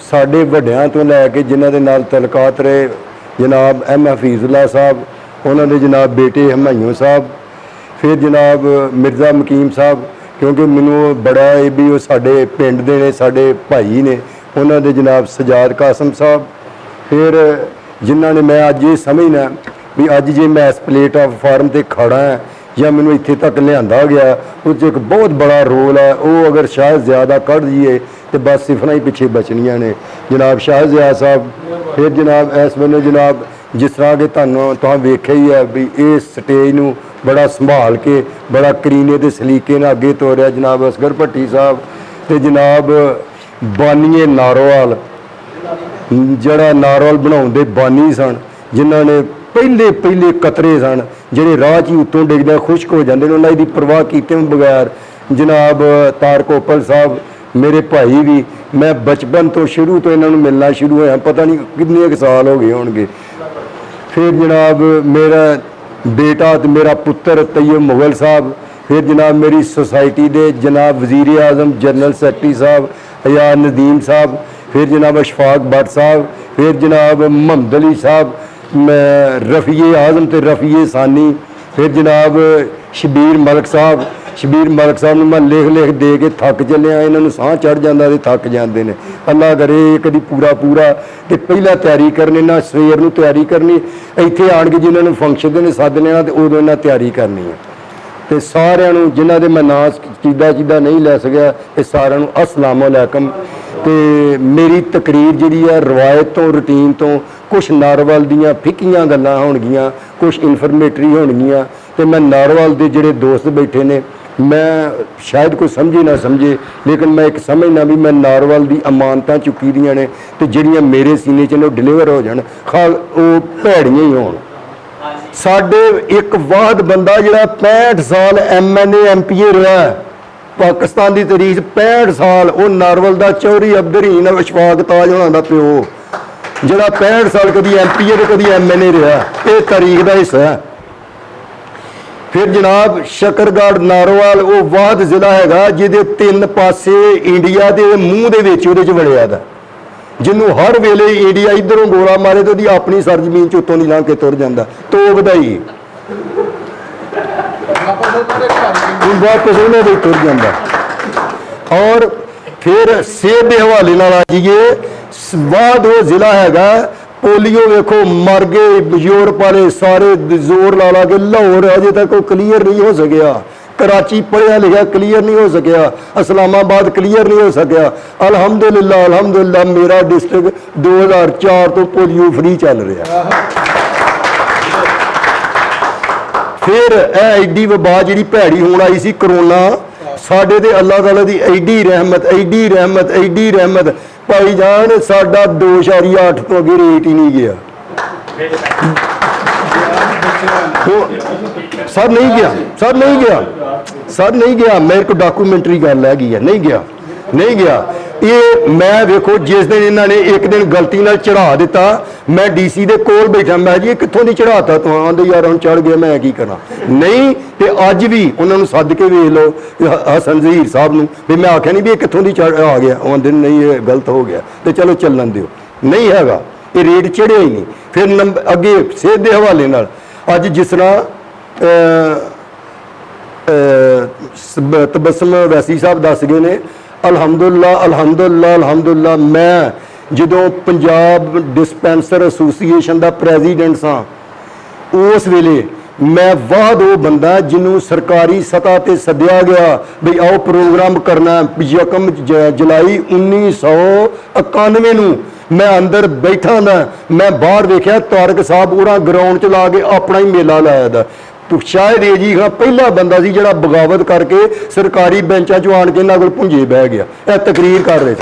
साढ़े वड्डियां तो लैके जिन्हां दे नाल तलकात रहे जनाब M हफीजुल्ला साहब, उन्होंने जनाब बेटे हमायूं साहब, फिर जनाब मिर्ज़ा मकीम साहब, क्योंकि मैनू बड़ा है भी वो साढ़े पिंड दे ने, साढ़े भाई ने, उन्होंने जनाब सजाद कासम साहब, फिर जिन्हों ने मैं अज ये समझना भी अज जे मैं इस प्लेटफार्म पर खड़ा है या मैनू इत्थे तक लिया गया, उस एक बहुत बड़ा रोल है। वो अगर शायद ज़्यादा कढ़ जाइए तो बस सिफर ही पिछे बचनियाँ ने। जनाब शाहज़िया साहब, फिर जनाब इस वेले जनाब जिस तरह के तुहां वेख्या ही है भी इस स्टेज नूं बड़ा संभाल के बड़ा करीने ते सलीके नाल अगे तोरिया जनाब असगर भट्टी साहब, ते जनाब बानीए नारोवाल जड़ा नारोवाल बनाउण दे बानी सन, जिन्हां ने पहले पहले कतरे सन ਜਿਹੜੇ ਰਾਹ 'ਚ ਉੱਤੋਂ ਡਿੱਗਦੇ ਖੁਸ਼ਕ ਹੋ ਜਾਂਦੇ ਨੇ, ਉਹਨਾਂ ਦੀ ਪਰਵਾਹ ਕੀਤੇ ਬਗੈਰ ਜਨਾਬ ਤਾਰ ਕੋਪਲ ਸਾਹਿਬ ਮੇਰੇ ਭਾਈ ਵੀ, ਮੈਂ ਬਚਪਨ ਤੋਂ ਸ਼ੁਰੂ ਤੋਂ ਇਹਨਾਂ ਨੂੰ ਮਿਲਣਾ ਸ਼ੁਰੂ ਹੋਇਆ, ਪਤਾ ਨਹੀਂ ਕਿੰਨੇ ਕੁ ਸਾਲ ਹੋ ਗਏ ਹੋਣਗੇ। ਫਿਰ ਜਨਾਬ ਮੇਰਾ ਬੇਟਾ ਤੇ ਮੇਰਾ ਪੁੱਤਰ ਤੈਯਬ ਮੁਗਲ ਸਾਹਿਬ, ਫਿਰ ਜਨਾਬ ਮੇਰੀ ਸੁਸਾਇਟੀ ਦੇ ਜਨਾਬ ਵਜ਼ੀਰ ਆਜ਼ਮ ਜਨਰਲ ਸੈਕਟਰੀ ਸਾਹਿਬ ਹਯਾ ਨਦੀਮ ਸਾਹਿਬ, फिर जनाब अशफाक भट्ट साहब, फिर जनाब मोहम्मद अली साहब, रफ़ी आज़म तो रफ़ी सानी, फिर जनाब शबीर मलिक साहब। शबीर मलिक साहब मैं लिख लिख दे के थक चलिया, इन्होंने साह चढ़ जाता तो थक जाते हैं। अल्लाह करे कभी पूरा पूरा तो पहला तैयारी करनी ना सवेर में तैयारी करनी, इतने आन के जिन्होंने फंक्शन ने सद लेना तो उदों इन्हें तैयारी करनी है। तो सारिਆਂ ਨੂੰ जिन्हों के मैं नाम चीदा नहीं लै सकिया, ये सारिਆਂ ਨੂੰ अस्सलाम वालेकुम। तो मेरी तकरीर जी है रवायत तो रूटीन तो कुछ नारोवाल दियाँ फिक्कियां गल्लां होणगियां, कुछ इन्फॉर्मेटरी होणगियां। तो मैं नारोवाल के जोड़े दोस्त बैठे ने, मैं शायद कोई समझे ना समझे, लेकिन मैं एक समझना भी मैं नारोवाल की अमानत चुकी दियां ने, तो जिहड़ियां मेरे सीने च डिलीवर हो जान खाल वो भैड़ियां ही होण। साडे एक वाहद बंदा जिहड़ा 65 साल MNA MPA रहा पाकिस्तान की तारीख 65 साल, वो नारोवाल का चौधरी अब्दुर्रहीम अशफाक ताज होना का प्यो, जिहड़ा 65 साल कभी MPA तो कभी MNA रहा, ये तारीख का हिस्सा है। फिर जनाब शकरगढ़ नारोवाल वो वाहद जिला है जिहदे 3 पासे इंडिया के मूँह दे विच उहदे च वड़िया दा, जिन्हों हर वेले इंडिया इधरों गोला मारे तो अपनी सरजमीन च उत्तों नहीं लंघ के तुर जाता, तो बधाई वापस उन्होंने तुर जाता। और फिर सेहत के हवाले नाल आ जाइए, बाद वो जिला है पोलियो वेखो मर गए यूरोप वाले सारे जोर ला ला के, लाहौर अजे तक वो क्लीयर नहीं हो सकिया, कराची पढ़िया लिखा क्लीयर नहीं हो सकिया, इस्लामाबाद क्लीयर नहीं हो सकिया। अल्हम्दुलिल्लाह अल्हम्दुलिल्लाह मेरा डिस्ट्रिक्ट 2004 तो पोलियो फ्री चल रहा। फिर एडी वबा जी भैड़ी होण आई सी करोना, साडे ते अल्लाह ताला दी एडी रहमत एडी रहमत एडी रहमत, भाई जान साडा 2.8 तो अगे रेट ही नहीं गया। सर नहीं गया, सर नहीं गया, सर नहीं गया, मेरे को डॉक्यूमेंट्री गल हैगी है, नहीं गया। ਨਹੀਂ ਗਿਆ। ਇਹ ਮੈਂ ਵੇਖੋ ਜਿਸ ਦਿਨ ਇਹਨਾਂ ਨੇ ਇੱਕ ਦਿਨ ਗਲਤੀ ਨਾਲ ਚੜਾ ਦਿੱਤਾ, ਮੈਂ ਡੀਸੀ ਦੇ ਕੋਲ ਬੈਠਾ, ਮੈਂ ਜੀ ਇਹ ਕਿੱਥੋਂ ਦੀ ਚੜਾਤਾ ਤੂੰ? ਆਂਦੇ ਯਾਰ ਹੁਣ ਚੜ ਗਿਆ, ਮੈਂ ਕੀ ਕਰਾਂ। ਨਹੀਂ ਤੇ ਅੱਜ ਵੀ ਉਹਨਾਂ ਨੂੰ ਸੱਦ ਕੇ ਵੇਖ ਲਓ ਹਸਨ ਜ਼ਹੀਰ ਸਾਹਿਬ ਨੂੰ, ਵੀ ਮੈਂ ਆਖਿਆ ਨਹੀਂ ਵੀ ਇਹ ਕਿੱਥੋਂ ਦੀ ਚੜ ਆ ਗਿਆ। ਉਹ ਆਂਦੇ ਨਹੀਂ ਇਹ ਗਲਤ ਹੋ ਗਿਆ ਤੇ ਚਲੋ ਚੱਲਣ ਦਿਓ। ਨਹੀਂ ਹੈਗਾ, ਇਹ ਰੇਟ ਚੜਿਆ ਹੀ ਨਹੀਂ। ਫਿਰ ਅੱਗੇ ਸਿਹਤ ਦੇ ਹਵਾਲੇ ਨਾਲ ਅੱਜ ਜਿਸ ਤਰ੍ਹਾਂ ਤਬਸਮ ਵੈਸੀ ਸਾਹਿਬ ਦੱਸ ਗਏ ਨੇ, ਅਲਹਮਦੁਲਿਲਾ ਅਲਹਮਦੁਲਿਲਾ ਅਲਹਮਦੁਲਿਲਾ। ਮੈਂ ਜਦੋਂ ਪੰਜਾਬ ਡਿਸਪੈਂਸਰ ਐਸੋਸੀਏਸ਼ਨ ਦਾ ਪ੍ਰੈਜ਼ੀਡੈਂਟ ਸਾਂ, ਉਸ ਵੇਲੇ ਮੈਂ ਵਾਹਦ ਉਹ ਬੰਦਾ ਜਿਹਨੂੰ ਸਰਕਾਰੀ ਸਤਹ ਤੇ ਸੱਦਿਆ ਗਿਆ ਵੀ ਆਓ ਪ੍ਰੋਗਰਾਮ ਕਰਨਾ। ਯਕਮ ਜੁਲਾਈ 1991 ਨੂੰ ਮੈਂ ਅੰਦਰ ਬੈਠਾ ਨਾ, ਮੈਂ ਬਾਹਰ ਵੇਖਿਆ ਤਾਰਕ ਸਾਹਿਬ ਉਹਨਾਂ ਗਰਾਊਂਡ 'ਚ ਲਾ ਕੇ ਆਪਣਾ ਹੀ ਮੇਲਾ ਲਾਇਆ ਦਾ। ਸ਼ਾਇਦ ਇਹ ਜੀ ਖਾਂ ਪਹਿਲਾ ਬੰਦਾ ਸੀ ਜਿਹੜਾ ਬਗਾਵਤ ਕਰਕੇ ਸਰਕਾਰੀ ਬੈਂਚਾਂ 'ਚੋਂ ਆਣ ਕੇ ਇਹਨਾਂ ਕੋਲ ਭੁੰਜੇ ਬਹਿ ਗਿਆ। ਇਹ ਤਕਰੀਰ ਕਰ ਰਹੇ ਸੀ।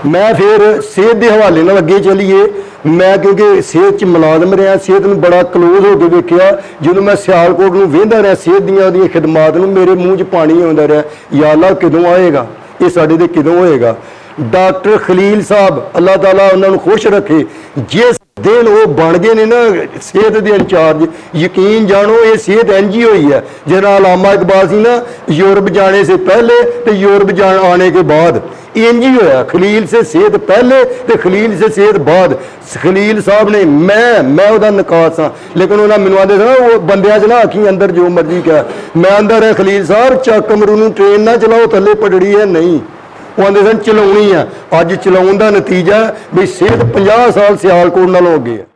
ਮੈਂ ਫਿਰ ਸਿਹਤ ਦੇ ਹਵਾਲੇ ਨਾਲ ਅੱਗੇ ਚੱਲੀਏ। ਮੈਂ ਕਿਉਂਕਿ ਸਿਹਤ 'ਚ ਮੁਲਾਜ਼ਮ ਰਿਹਾ, ਸਿਹਤ ਨੂੰ ਬੜਾ ਕਲੋਜ਼ ਹੋ ਕੇ ਵੇਖਿਆ। ਜਦੋਂ ਮੈਂ ਸਿਆਲਕੋਟ ਨੂੰ ਵੇਖਦਾ ਰਿਹਾ ਸਿਹਤ ਦੀਆਂ ਉਹਦੀਆਂ ਖਿਦਮਾਤ ਨੂੰ, ਮੇਰੇ ਮੂੰਹ 'ਚ ਪਾਣੀ ਆਉਂਦਾ ਰਿਹਾ, ਯਾ ਅੱਲਾ ਕਦੋਂ ਆਏਗਾ ਇਹ ਸਾਡੇ ਤੇ, ਕਦੋਂ ਹੋਏਗਾ। ਡਾਕਟਰ ਖਲੀਲ ਸਾਹਿਬ ਅੱਲਾਹ ਤਾਲਾ ਉਹਨਾਂ ਨੂੰ ਖੁਸ਼ ਰੱਖੇ, ਜਿਸ ਦਿਨ ਉਹ ਬਣ ਗਏ ਨੇ ਨਾ ਸਿਹਤ ਦੇ ਇੰਚਾਰਜ, ਯਕੀਨ ਜਾਣੋ ਇਹ ਸਿਹਤ ਇੰਝ ਹੀ ਹੋਈ ਹੈ ਜਿਹੜਾ ਅਲਾਮਾ ਇਕਬਾਲ ਸੀ ਨਾ, यूरोप जाने से पहले तो यूरोप आने के बाद इंज ही होया। खलील से सेहत पहले तो खलील से सेहत बाद। खलील साहब ने मैं ਉਹਦਾ ਨਕਾਸ ਹਾਂ, लेकिन उन्होंने मैनू आते थे वो बंदियां च ना आखी अंदर जो मर्जी क्या, मैं अंदर है खलील साहब चक कमरू ਨੂੰ ट्रेन ना चलाओ थले पटड़ी है नहीं, ਉਹ ਆਂਦੇ ਸਨ ਚਲਾਉਣੀ ਆ। ਅੱਜ ਚਲਾਉਣ ਦਾ ਨਤੀਜਾ ਵੀ ਸਿਹਤ 50 ਸਾਲ ਸਿਆਲਕੋਟ ਨਾਲੋਂ ਅੱਗੇ ਹੈ।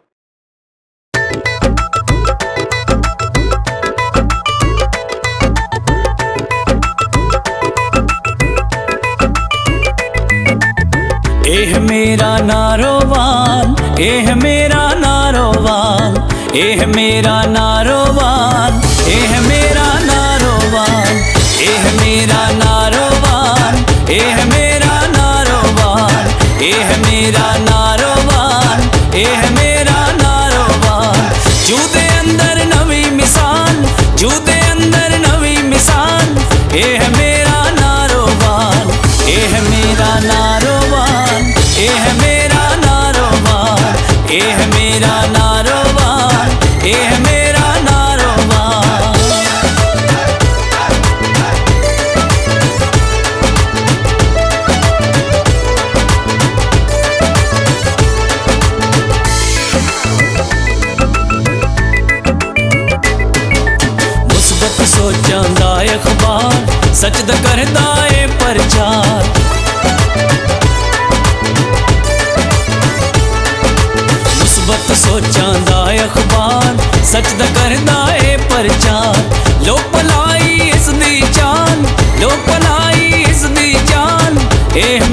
एह मेरा नारोवाल, एह मेरा नारोवाल, एह मेरा नारोवाल, एह मेरा नारोवाल, एह मेरा नारोवाल, एह मेरा नारोवाल, एह मेरा नारोवाल, एह मेरा नारोवाल। जूदे अंदर नवी मिसाल, जूदे अंदर नवी मिसाल, एह मेरा नारोवाल, एह मेरा नारोवाल, एह मेरा नारोवाल, एह मेरा नारोवाल, एह मेरा नारोवाल। मुस्बत सोचां दा अखबार, सच दा करदा ए प्रचार। मुस्बत सोचां दा अखबार, सच दा करदा ए प्रचार। लो भलाई इस दी जान, लो भलाई इस दी जान, एह